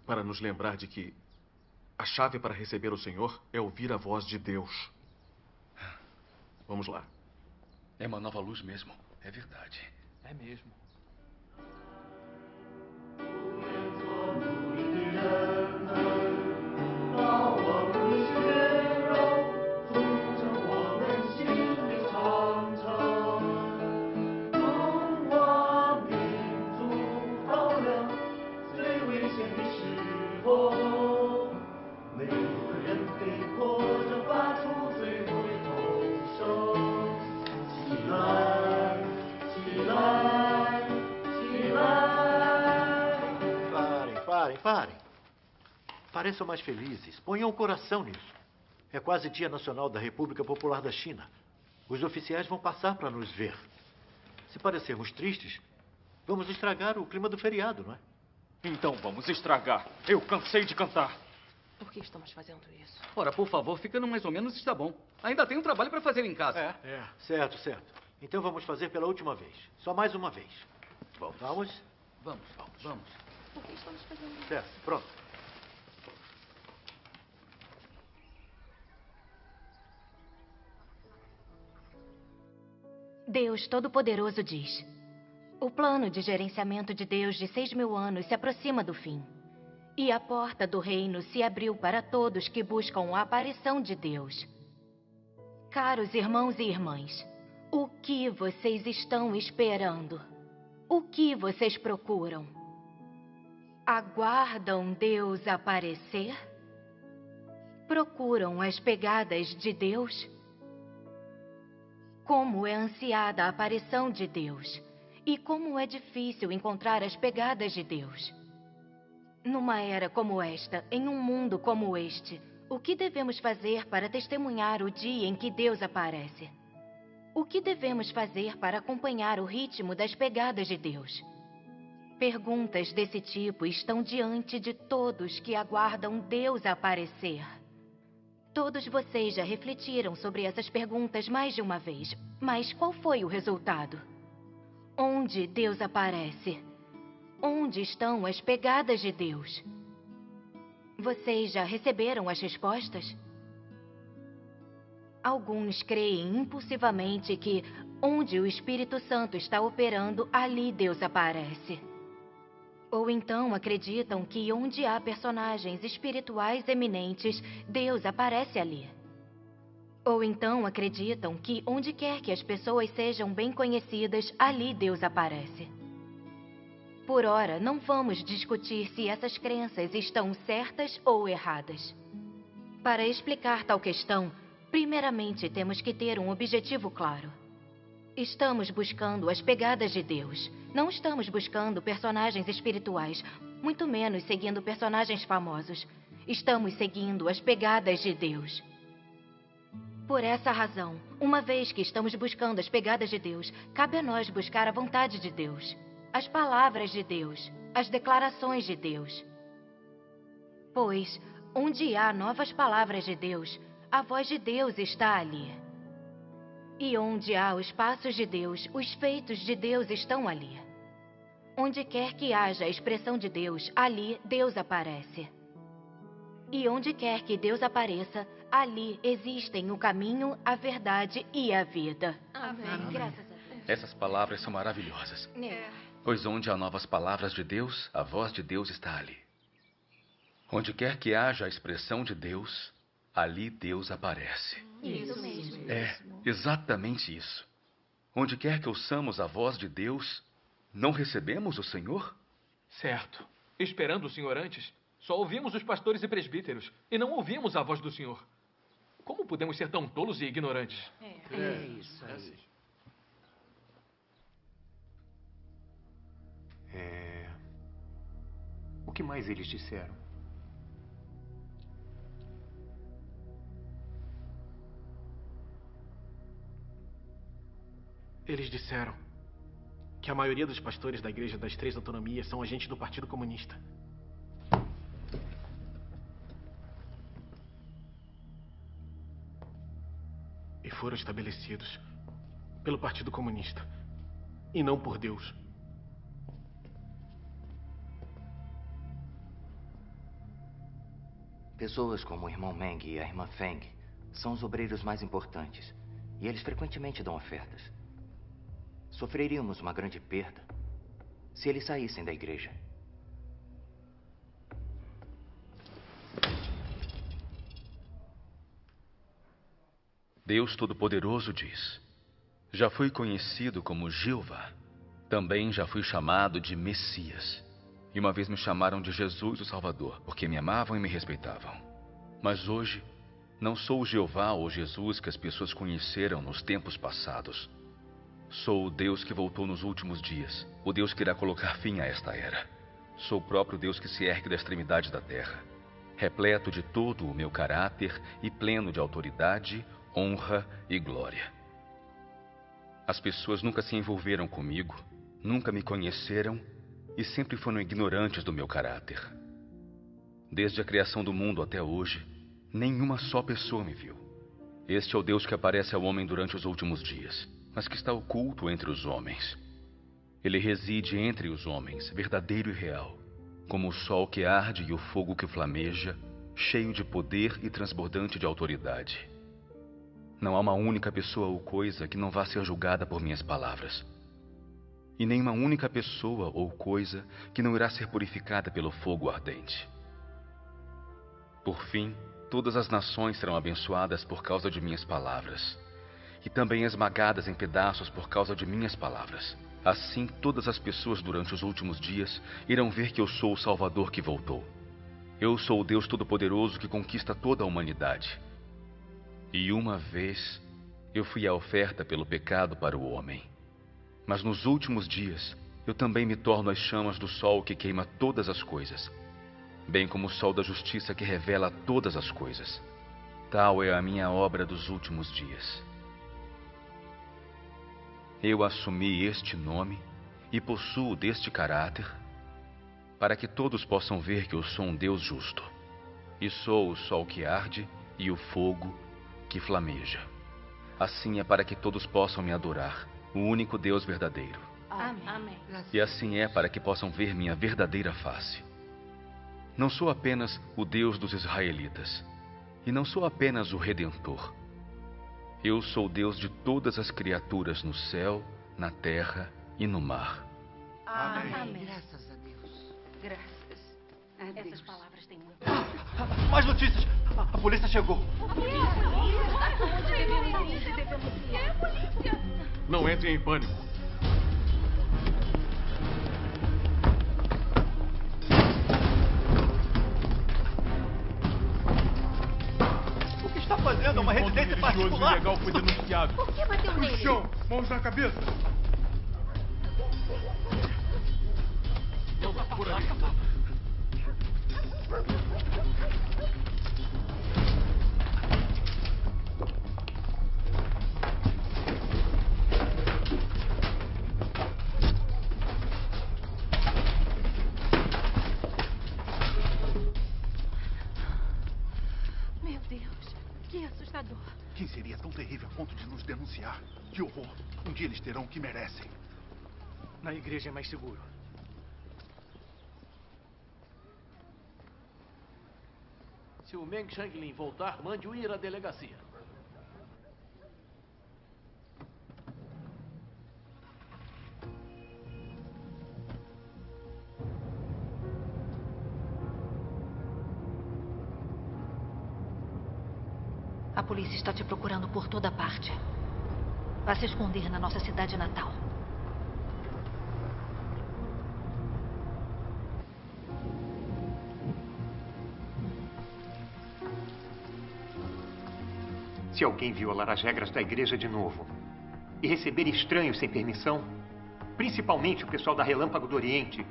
Para nos lembrar de que a chave para receber o Senhor é ouvir a voz de Deus. Vamos lá. É uma nova luz mesmo. É verdade. É mesmo. Parem. Pareçam mais felizes. Ponham o coração nisso. É quase Dia Nacional da República Popular da China. Os oficiais vão passar para nos ver. Se parecermos tristes, vamos estragar o clima do feriado, não é? Então vamos estragar. Eu cansei de cantar. Por que estamos fazendo isso? Ora, por favor, ficando mais ou menos está bom. Ainda tem um trabalho para fazer em casa. Certo. Então vamos fazer pela última vez. Só mais uma vez. Vamos? Vamos. Por que estamos fazendo isso? Certo, pronto. Deus Todo-Poderoso diz: o plano de gerenciamento de Deus de 6.000 anos se aproxima do fim. E a porta do reino se abriu para todos que buscam a aparição de Deus. Caros irmãos e irmãs, o que vocês estão esperando? O que vocês procuram? Aguardam Deus aparecer? Procuram as pegadas de Deus? Como é ansiada a aparição de Deus e como é difícil encontrar as pegadas de Deus. Numa era como esta, em um mundo como este, o que devemos fazer para testemunhar o dia em que Deus aparece? O que devemos fazer para acompanhar o ritmo das pegadas de Deus? Perguntas desse tipo estão diante de todos que aguardam Deus aparecer. Todos vocês já refletiram sobre essas perguntas mais de uma vez, mas qual foi o resultado? Onde Deus aparece? Onde estão as pegadas de Deus? Vocês já receberam as respostas? Alguns creem impulsivamente que, onde o Espírito Santo está operando, ali Deus aparece. Ou então acreditam que onde há personagens espirituais eminentes, Deus aparece ali. Ou então acreditam que onde quer que as pessoas sejam bem conhecidas, ali Deus aparece. Por ora, não vamos discutir se essas crenças estão certas ou erradas. Para explicar tal questão, primeiramente temos que ter um objetivo claro. Estamos buscando as pegadas de Deus. Não estamos buscando personagens espirituais, muito menos seguindo personagens famosos. Estamos seguindo as pegadas de Deus. Por essa razão, uma vez que estamos buscando as pegadas de Deus, cabe a nós buscar a vontade de Deus, as palavras de Deus, as declarações de Deus. Pois, onde há novas palavras de Deus, a voz de Deus está ali. E onde há os passos de Deus, os feitos de Deus estão ali. Onde quer que haja a expressão de Deus, ali Deus aparece. E onde quer que Deus apareça, ali existem o caminho, a verdade e a vida. Amém. Graças a Deus. Essas palavras são maravilhosas. Pois onde há novas palavras de Deus, a voz de Deus está ali. Onde quer que haja a expressão de Deus, ali Deus aparece. Isso mesmo. É, exatamente isso. Onde quer que ouçamos a voz de Deus, não recebemos o Senhor? Certo. Esperando o Senhor antes, só ouvimos os pastores e presbíteros e não ouvimos a voz do Senhor. Como podemos ser tão tolos e ignorantes? É isso. O que mais eles disseram? Eles disseram que a maioria dos pastores da Igreja das Três Autonomias são agentes do Partido Comunista. E foram estabelecidos pelo Partido Comunista e não por Deus. Pessoas como o irmão Meng e a irmã Feng são os obreiros mais importantes e eles frequentemente dão ofertas. Sofreríamos uma grande perda se eles saíssem da igreja. Deus Todo-Poderoso diz: já fui conhecido como Jeová. Também já fui chamado de Messias. E uma vez me chamaram de Jesus o Salvador, porque me amavam e me respeitavam. Mas hoje, não sou o Jeová ou Jesus que as pessoas conheceram nos tempos passados. Sou o Deus que voltou nos últimos dias, o Deus que irá colocar fim a esta era. Sou o próprio Deus que se ergue da extremidade da terra, repleto de todo o meu caráter e pleno de autoridade, honra e glória. As pessoas nunca se envolveram comigo, nunca me conheceram e sempre foram ignorantes do meu caráter. Desde a criação do mundo até hoje, nenhuma só pessoa me viu. Este é o Deus que aparece ao homem durante os últimos dias, mas que está oculto entre os homens. Ele reside entre os homens, verdadeiro e real, como o sol que arde e o fogo que flameja, cheio de poder e transbordante de autoridade. Não há uma única pessoa ou coisa que não vá ser julgada por minhas palavras. E nem uma única pessoa ou coisa que não irá ser purificada pelo fogo ardente. Por fim, todas as nações serão abençoadas por causa de minhas palavras, e também esmagadas em pedaços por causa de minhas palavras. Assim, todas as pessoas durante os últimos dias irão ver que eu sou o Salvador que voltou. Eu sou o Deus Todo-Poderoso que conquista toda a humanidade. E uma vez, eu fui a oferta pelo pecado para o homem. Mas nos últimos dias, eu também me torno as chamas do sol que queima todas as coisas, bem como o sol da justiça que revela todas as coisas. Tal é a minha obra dos últimos dias. Eu assumi este nome e possuo deste caráter, para que todos possam ver que eu sou um Deus justo, e sou o sol que arde e o fogo que flameja. Assim é para que todos possam me adorar, o único Deus verdadeiro. Amém. E assim é para que possam ver minha verdadeira face. Não sou apenas o Deus dos israelitas, e não sou apenas o Redentor. Eu sou o Deus de todas as criaturas no céu, na terra e no mar. Amém. Graças a Deus. Graças a Deus. Essas palavras têm muito. Mais notícias! A polícia chegou. Não entre em pânico. O que está fazendo? Uma residência particular? Ilegal foi denunciado. Por que bateu No nele? chão, mãos na cabeça. Por ali. Meu Deus, que assustador. Quem seria tão terrível a ponto de nos denunciar? Que horror. Um dia eles terão o que merecem. Na igreja é mais seguro. Se o Meng Shanglin voltar, mande-o ir à delegacia. A polícia está te procurando por toda parte. Vá se esconder na nossa cidade natal. Se alguém violar as regras da igreja de novo e receber estranhos sem permissão, principalmente o pessoal da Relâmpago do Oriente,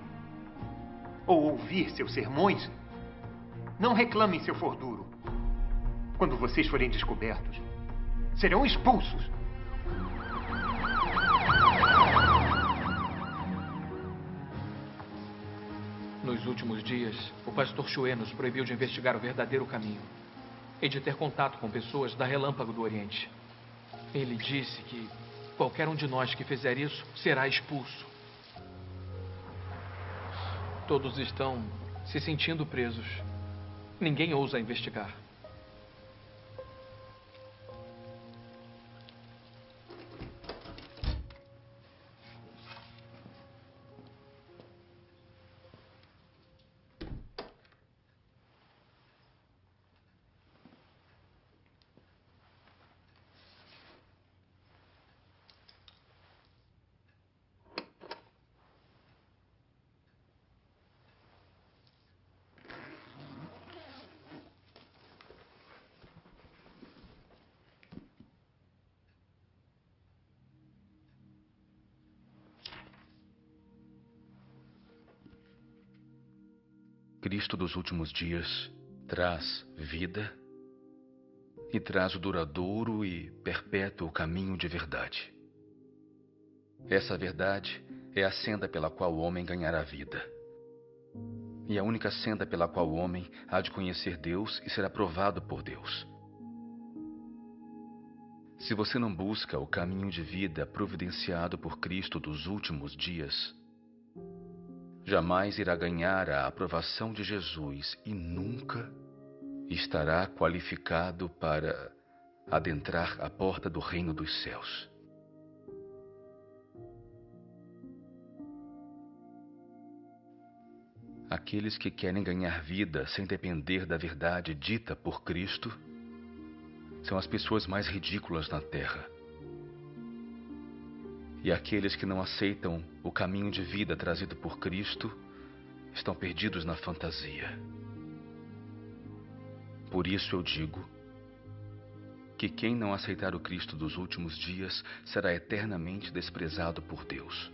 ou ouvir seus sermões, não reclamem se eu for duro. Quando vocês forem descobertos, serão expulsos. Nos últimos dias, o pastor Xue nos proibiu de investigar o verdadeiro caminho e de ter contato com pessoas da Relâmpago do Oriente. Ele disse que qualquer um de nós que fizer isso será expulso. Todos estão se sentindo presos. Ninguém ousa investigar. Cristo dos últimos dias traz vida e traz o duradouro e perpétuo caminho de verdade. Essa verdade é a senda pela qual o homem ganhará vida. E a única senda pela qual o homem há de conhecer Deus e ser aprovado por Deus. Se você não busca o caminho de vida providenciado por Cristo dos últimos dias, jamais irá ganhar a aprovação de Jesus e nunca estará qualificado para adentrar a porta do reino dos céus. Aqueles que querem ganhar vida sem depender da verdade dita por Cristo são as pessoas mais ridículas na terra. E aqueles que não aceitam o caminho de vida trazido por Cristo estão perdidos na fantasia. Por isso eu digo que quem não aceitar o Cristo dos últimos dias será eternamente desprezado por Deus.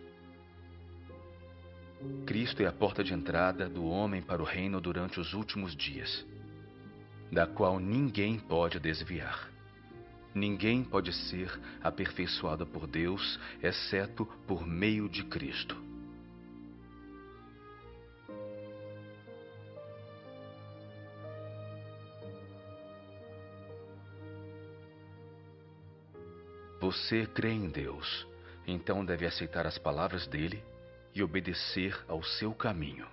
Cristo é a porta de entrada do homem para o reino durante os últimos dias, da qual ninguém pode desviar. ninguém pode ser aperfeiçoado por Deus, exceto por meio de Cristo. Você crê em Deus, então deve aceitar as palavras dele e obedecer ao seu caminho.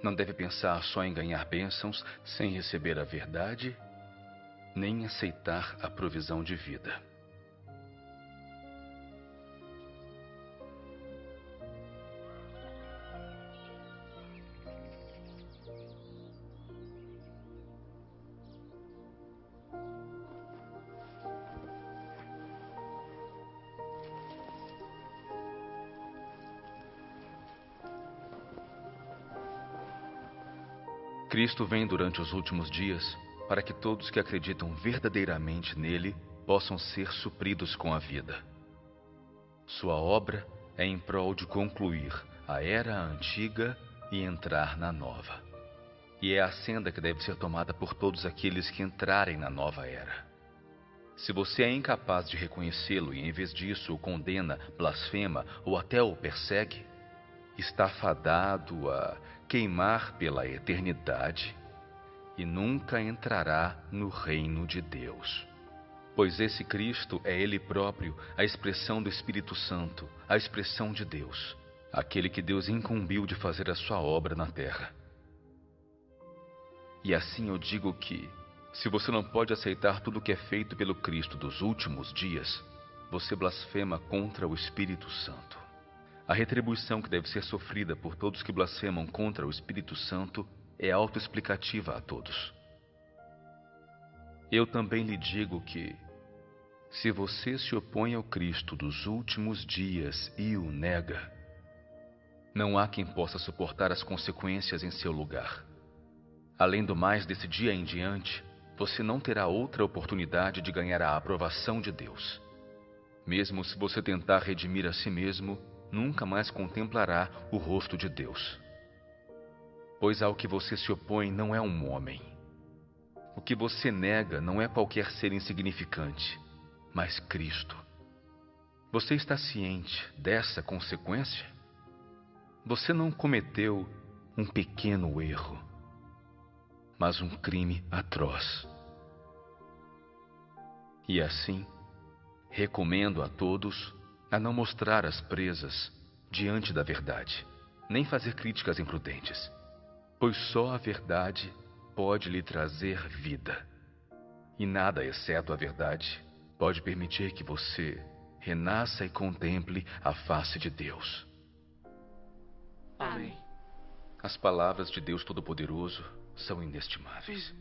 Não deve pensar só em ganhar bênçãos sem receber a verdade, nem aceitar a provisão de vida. Cristo vem durante os últimos dias para que todos que acreditam verdadeiramente nele possam ser supridos com a vida. Sua obra é em prol de concluir a era antiga e entrar na nova. E é a senda que deve ser tomada por todos aqueles que entrarem na nova era. Se você é incapaz de reconhecê-lo e em vez disso o condena, blasfema ou até o persegue, está fadado a queimar pela eternidade e nunca entrará no reino de Deus. Pois esse Cristo é Ele próprio, a expressão do Espírito Santo, a expressão de Deus, aquele que Deus incumbiu de fazer a sua obra na terra. E assim eu digo que, se você não pode aceitar tudo o que é feito pelo Cristo dos últimos dias, você blasfema contra o Espírito Santo. A retribuição que deve ser sofrida por todos que blasfemam contra o Espírito Santo é autoexplicativa a todos. Eu também lhe digo que, se você se opõe ao Cristo dos últimos dias e o nega, não há quem possa suportar as consequências em seu lugar. Além do mais, desse dia em diante, você não terá outra oportunidade de ganhar a aprovação de Deus. Mesmo se você tentar redimir a si mesmo, nunca mais contemplará o rosto de Deus. Pois ao que você se opõe não é um homem. O que você nega não é qualquer ser insignificante, mas Cristo. Você está ciente dessa consequência? Você não cometeu um pequeno erro, mas um crime atroz. E assim, recomendo a todos a não mostrar as presas diante da verdade, nem fazer críticas imprudentes, pois só a verdade pode lhe trazer vida. E nada, exceto a verdade, pode permitir que você renasça e contemple a face de Deus. Amém. As palavras de Deus Todo-Poderoso são inestimáveis.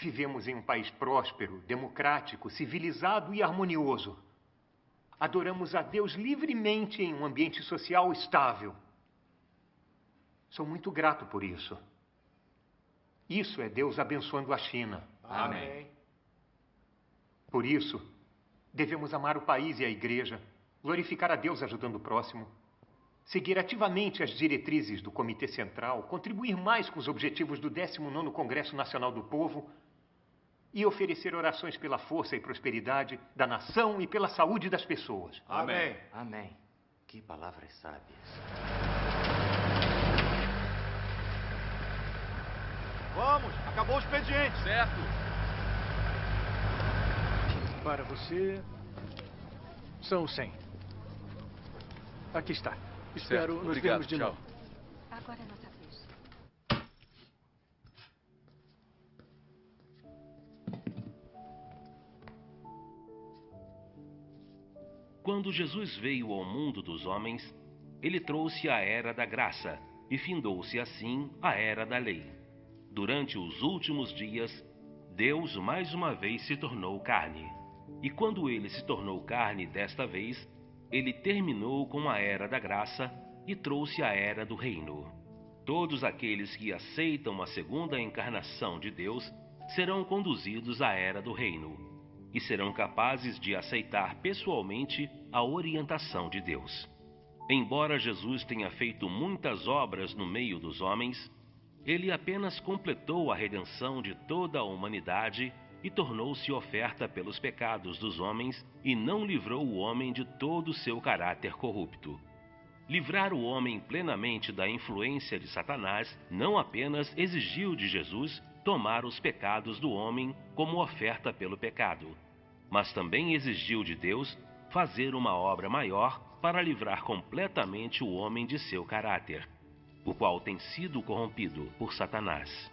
Vivemos em um país próspero, democrático, civilizado e harmonioso. Adoramos a Deus livremente em um ambiente social estável. Sou muito grato por isso. Isso é Deus abençoando a China. Amém. Por isso, devemos amar o país e a igreja, glorificar a Deus ajudando o próximo, seguir ativamente as diretrizes do Comitê Central, contribuir mais com os objetivos do 19º Congresso Nacional do Povo e oferecer orações pela força e prosperidade da nação e pela saúde das pessoas. Amém. Amém. Que palavras sábias. Vamos, acabou o expediente. Certo. Para você, são 100. Aqui está. Espero nos vermos de novo. Agora é nossa vez. Quando Jesus veio ao mundo dos homens, ele trouxe a era da graça e findou-se assim a era da lei. Durante os últimos dias, Deus mais uma vez se tornou carne. E quando ele se tornou carne desta vez, ele terminou com a era da graça e trouxe a era do reino. Todos aqueles que aceitam a segunda encarnação de Deus serão conduzidos à era do reino e serão capazes de aceitar pessoalmente a orientação de Deus. Embora Jesus tenha feito muitas obras no meio dos homens, Ele apenas completou a redenção de toda a humanidade e tornou-se oferta pelos pecados dos homens e não livrou o homem de todo o seu caráter corrupto. Livrar o homem plenamente da influência de Satanás não apenas exigiu de Jesus tomar os pecados do homem como oferta pelo pecado, mas também exigiu de Deus fazer uma obra maior para livrar completamente o homem de seu caráter, o qual tem sido corrompido por Satanás.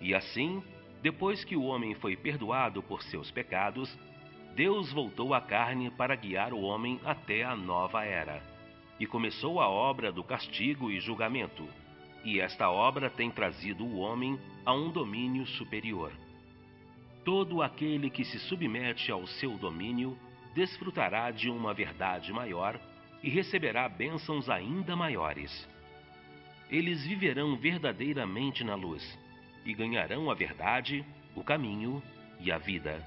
E assim, depois que o homem foi perdoado por seus pecados, Deus voltou à carne para guiar o homem até a nova era, e começou a obra do castigo e julgamento. E esta obra tem trazido o homem a um domínio superior. Todo aquele que se submete ao seu domínio desfrutará de uma verdade maior e receberá bênçãos ainda maiores. Eles viverão verdadeiramente na luz e ganharão a verdade, o caminho e a vida.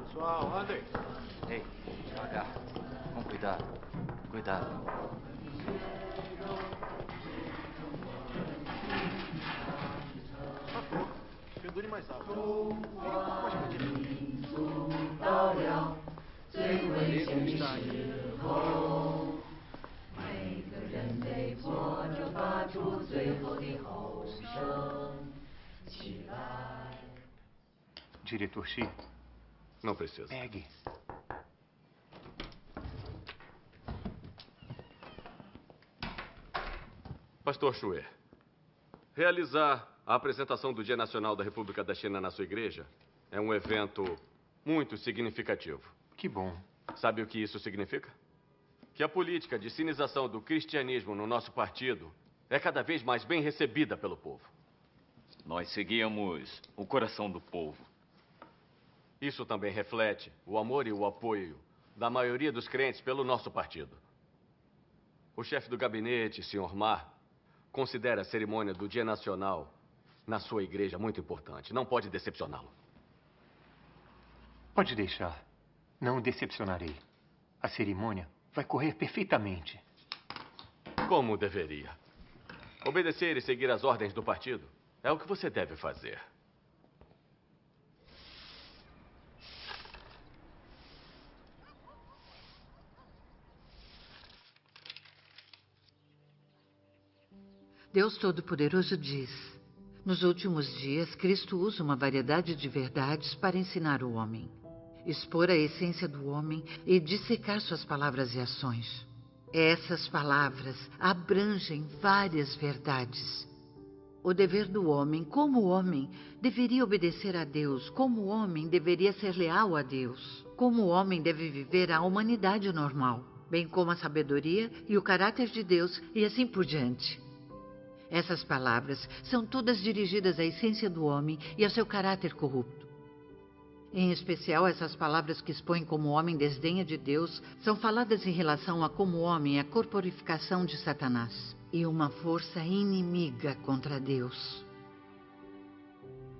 Pessoal, andem. Ei, devagar. Com cuidado. Cuidado. Por favor, pendure mais alto. Fique um pouco mais pra direita. Ele está aqui. Diretor Xi. Não precisa. Pegue. Pastor Xue, realizar a apresentação do Dia Nacional da República da China na sua igreja é um evento muito significativo. Que bom. Sabe o que isso significa? Que a política de sinização do cristianismo no nosso partido é cada vez mais bem recebida pelo povo. Nós seguíamos o coração do povo. Isso também reflete o amor e o apoio da maioria dos crentes pelo nosso partido. O chefe do gabinete, Sr. Ma, considera a cerimônia do Dia Nacional na sua igreja muito importante. Não pode decepcioná-lo. Pode deixar. Não o decepcionarei. A cerimônia vai correr perfeitamente. Como deveria. Obedecer e seguir as ordens do partido é o que você deve fazer. Deus Todo-Poderoso diz: nos últimos dias, Cristo usa uma variedade de verdades para ensinar o homem, expor a essência do homem e dissecar suas palavras e ações. Essas palavras abrangem várias verdades. O dever do homem, como homem, deveria obedecer a Deus. Como homem, deveria ser leal a Deus. Como homem, deve viver a humanidade normal, bem como a sabedoria e o caráter de Deus, e assim por diante. Essas palavras são todas dirigidas à essência do homem e ao seu caráter corrupto. Em especial, essas palavras que expõem como o homem desdenha de Deus são faladas em relação a como o homem é a corporificação de Satanás e uma força inimiga contra Deus.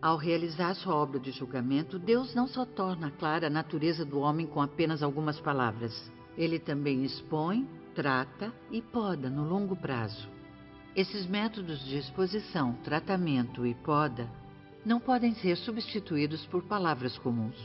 Ao realizar sua obra de julgamento, Deus não só torna clara a natureza do homem com apenas algumas palavras. Ele também expõe, trata e poda no longo prazo. Esses métodos de exposição, tratamento e poda não podem ser substituídos por palavras comuns,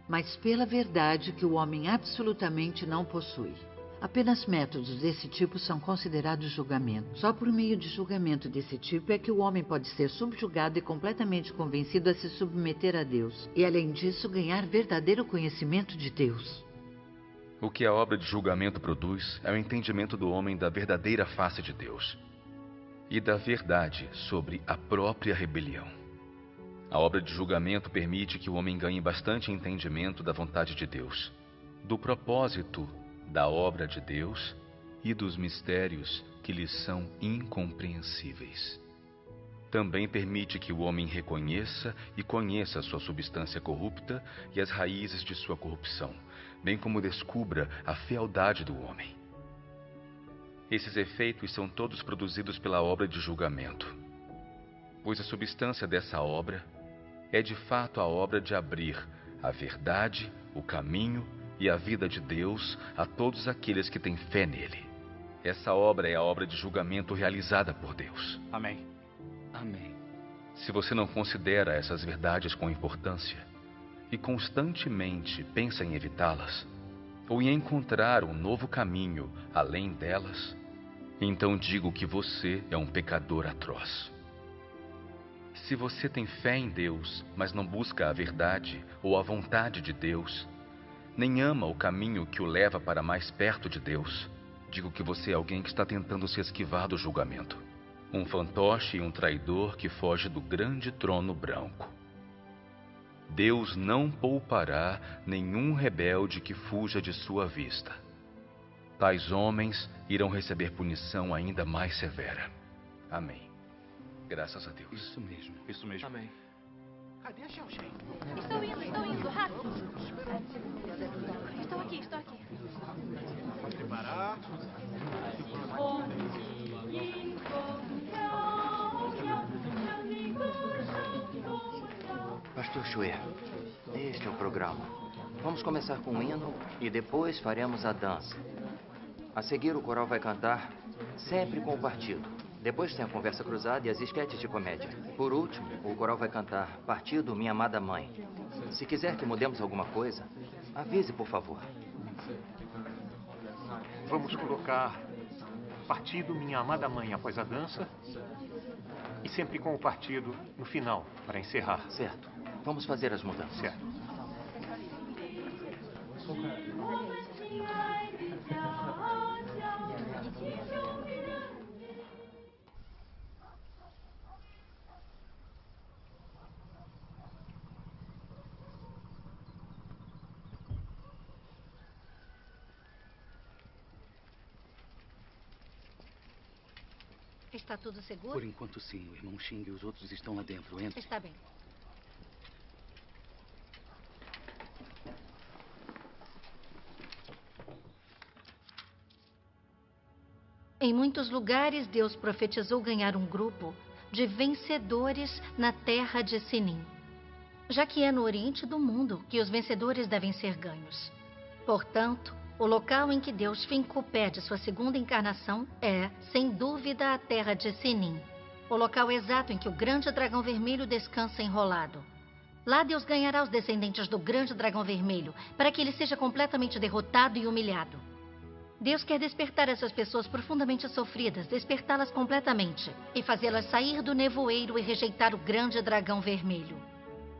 mas pela verdade que o homem absolutamente não possui. Apenas métodos desse tipo são considerados julgamento. Só por meio de julgamento desse tipo é que o homem pode ser subjugado e completamente convencido a se submeter a Deus, e além disso ganhar verdadeiro conhecimento de Deus. O que a obra de julgamento produz é o entendimento do homem da verdadeira face de Deus e da verdade sobre a própria rebelião. A obra de julgamento permite que o homem ganhe bastante entendimento da vontade de Deus, do propósito da obra de Deus e dos mistérios que lhes são incompreensíveis. Também permite que o homem reconheça e conheça sua substância corrupta e as raízes de sua corrupção, bem como descubra a fealdade do homem. Esses efeitos são todos produzidos pela obra de julgamento, pois a substância dessa obra é de fato a obra de abrir a verdade, o caminho e a vida de Deus a todos aqueles que têm fé nele. Essa obra é a obra de julgamento realizada por Deus. Amém. Amém. Se você não considera essas verdades com importância e constantemente pensa em evitá-las, ou em encontrar um novo caminho além delas, então digo que você é um pecador atroz. Se você tem fé em Deus, mas não busca a verdade ou a vontade de Deus, nem ama o caminho que o leva para mais perto de Deus, digo que você é alguém que está tentando se esquivar do julgamento. Um fantoche e um traidor que foge do grande trono branco. Deus não poupará nenhum rebelde que fuja de sua vista. Tais homens irão receber punição ainda mais severa. Amém. Graças a Deus. Isso mesmo. Isso mesmo. Amém. Cadê a Xiaoxin? Estou indo, rápido. Estou aqui. Pode preparar. Pastor Shui, este é o programa. Vamos começar com o hino e depois faremos a dança. A seguir, o coral vai cantar sempre com o partido. Depois tem a conversa cruzada e as esquetes de comédia. Por último, o coral vai cantar Partido, Minha Amada Mãe. Se quiser que mudemos alguma coisa, avise, por favor. Vamos colocar Partido, Minha Amada Mãe após a dança e sempre com o partido no final, para encerrar. Certo. Vamos fazer as mudanças. Certo. Está tudo seguro? Por enquanto, sim. O irmão Xing e os outros estão lá dentro. Entre. Está bem. Em muitos lugares, Deus profetizou ganhar um grupo de vencedores na terra de Sinim, já que é no oriente do mundo que os vencedores devem ser ganhos. Portanto, o local em que Deus fincou o pé de sua segunda encarnação é, sem dúvida, a terra de Sinim, o local exato em que o grande dragão vermelho descansa enrolado. Lá Deus ganhará os descendentes do grande dragão vermelho, para que ele seja completamente derrotado e humilhado. Deus quer despertar essas pessoas profundamente sofridas, despertá-las completamente e fazê-las sair do nevoeiro e rejeitar o grande dragão vermelho.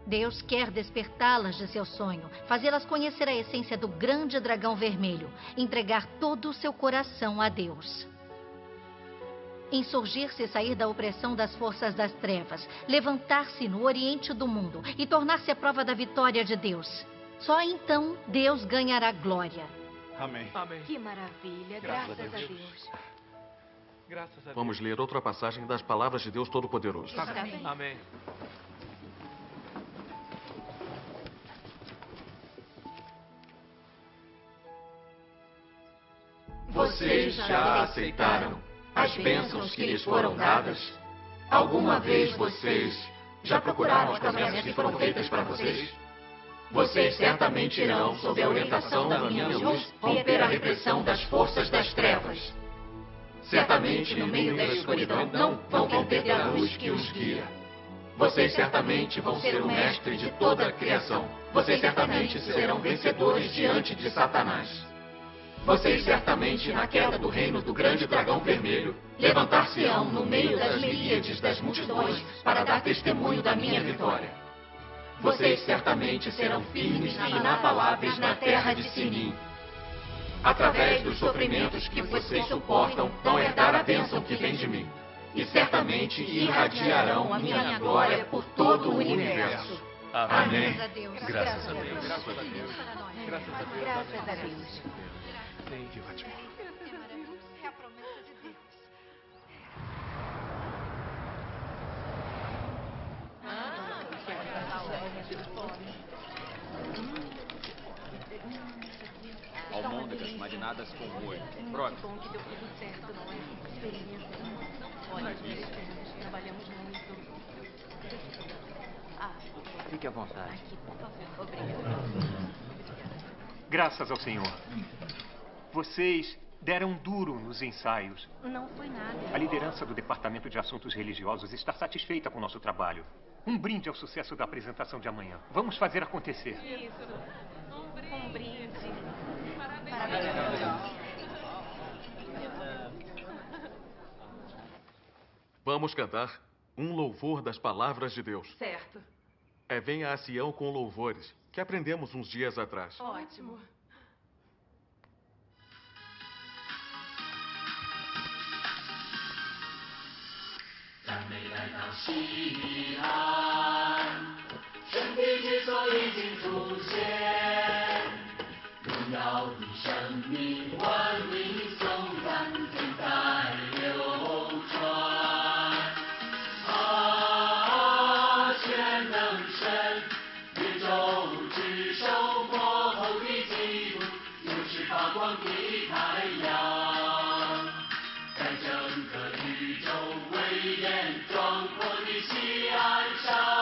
Deus quer despertá-las de seu sonho, fazê-las conhecer a essência do grande dragão vermelho, entregar todo o seu coração a Deus. Insurgir-se e sair da opressão das forças das trevas, levantar-se no oriente do mundo e tornar-se a prova da vitória de Deus. Só então Deus ganhará glória. Amém. Amém. Que maravilha. Graças Graças a a Deus. Deus. Graças a Deus. Vamos ler outra passagem das palavras de Deus Todo-Poderoso. Amém. Vocês já aceitaram as bênçãos que lhes foram dadas? Alguma vez vocês já procuraram as promessas que foram feitas para vocês? Vocês certamente irão, sob a orientação da minha luz, romper a repressão das forças das trevas. Certamente, no meio da escuridão, não vão perder a luz que os guia. Vocês certamente vão ser o mestre de toda a criação. Vocês certamente serão vencedores diante de Satanás. Vocês certamente, na queda do reino do grande dragão vermelho, levantar-se-ão no meio das miríades das multidões para dar testemunho da minha vitória. Vocês certamente serão firmes e inabaláveis na terra de Sinim. Através dos sofrimentos que vocês suportam, vão herdar a bênção que vem de mim. E certamente irradiarão a minha glória por todo o universo. Amém. Graças a Deus. Graças a Deus. Graças a Deus. Graças a Deus. Graças a Deus. Que ótimo. É a promessa de Deus. Almôndegas marinadas com molho. Pronto. Bom que deu tudo certo, não é? Experiência. Olha, trabalhamos muito. Fique à vontade. Graças ao Senhor. Vocês deram duro nos ensaios. Não foi nada. A liderança do Departamento de Assuntos Religiosos está satisfeita com o nosso trabalho. Um brinde ao sucesso da apresentação de amanhã. Vamos fazer acontecer. Isso. Um brinde. Vamos cantar um louvor das palavras de Deus. Certo. Venha a Sião com louvores, que aprendemos uns dias atrás. Ótimo.在整个宇宙威严壮阔的西岸上。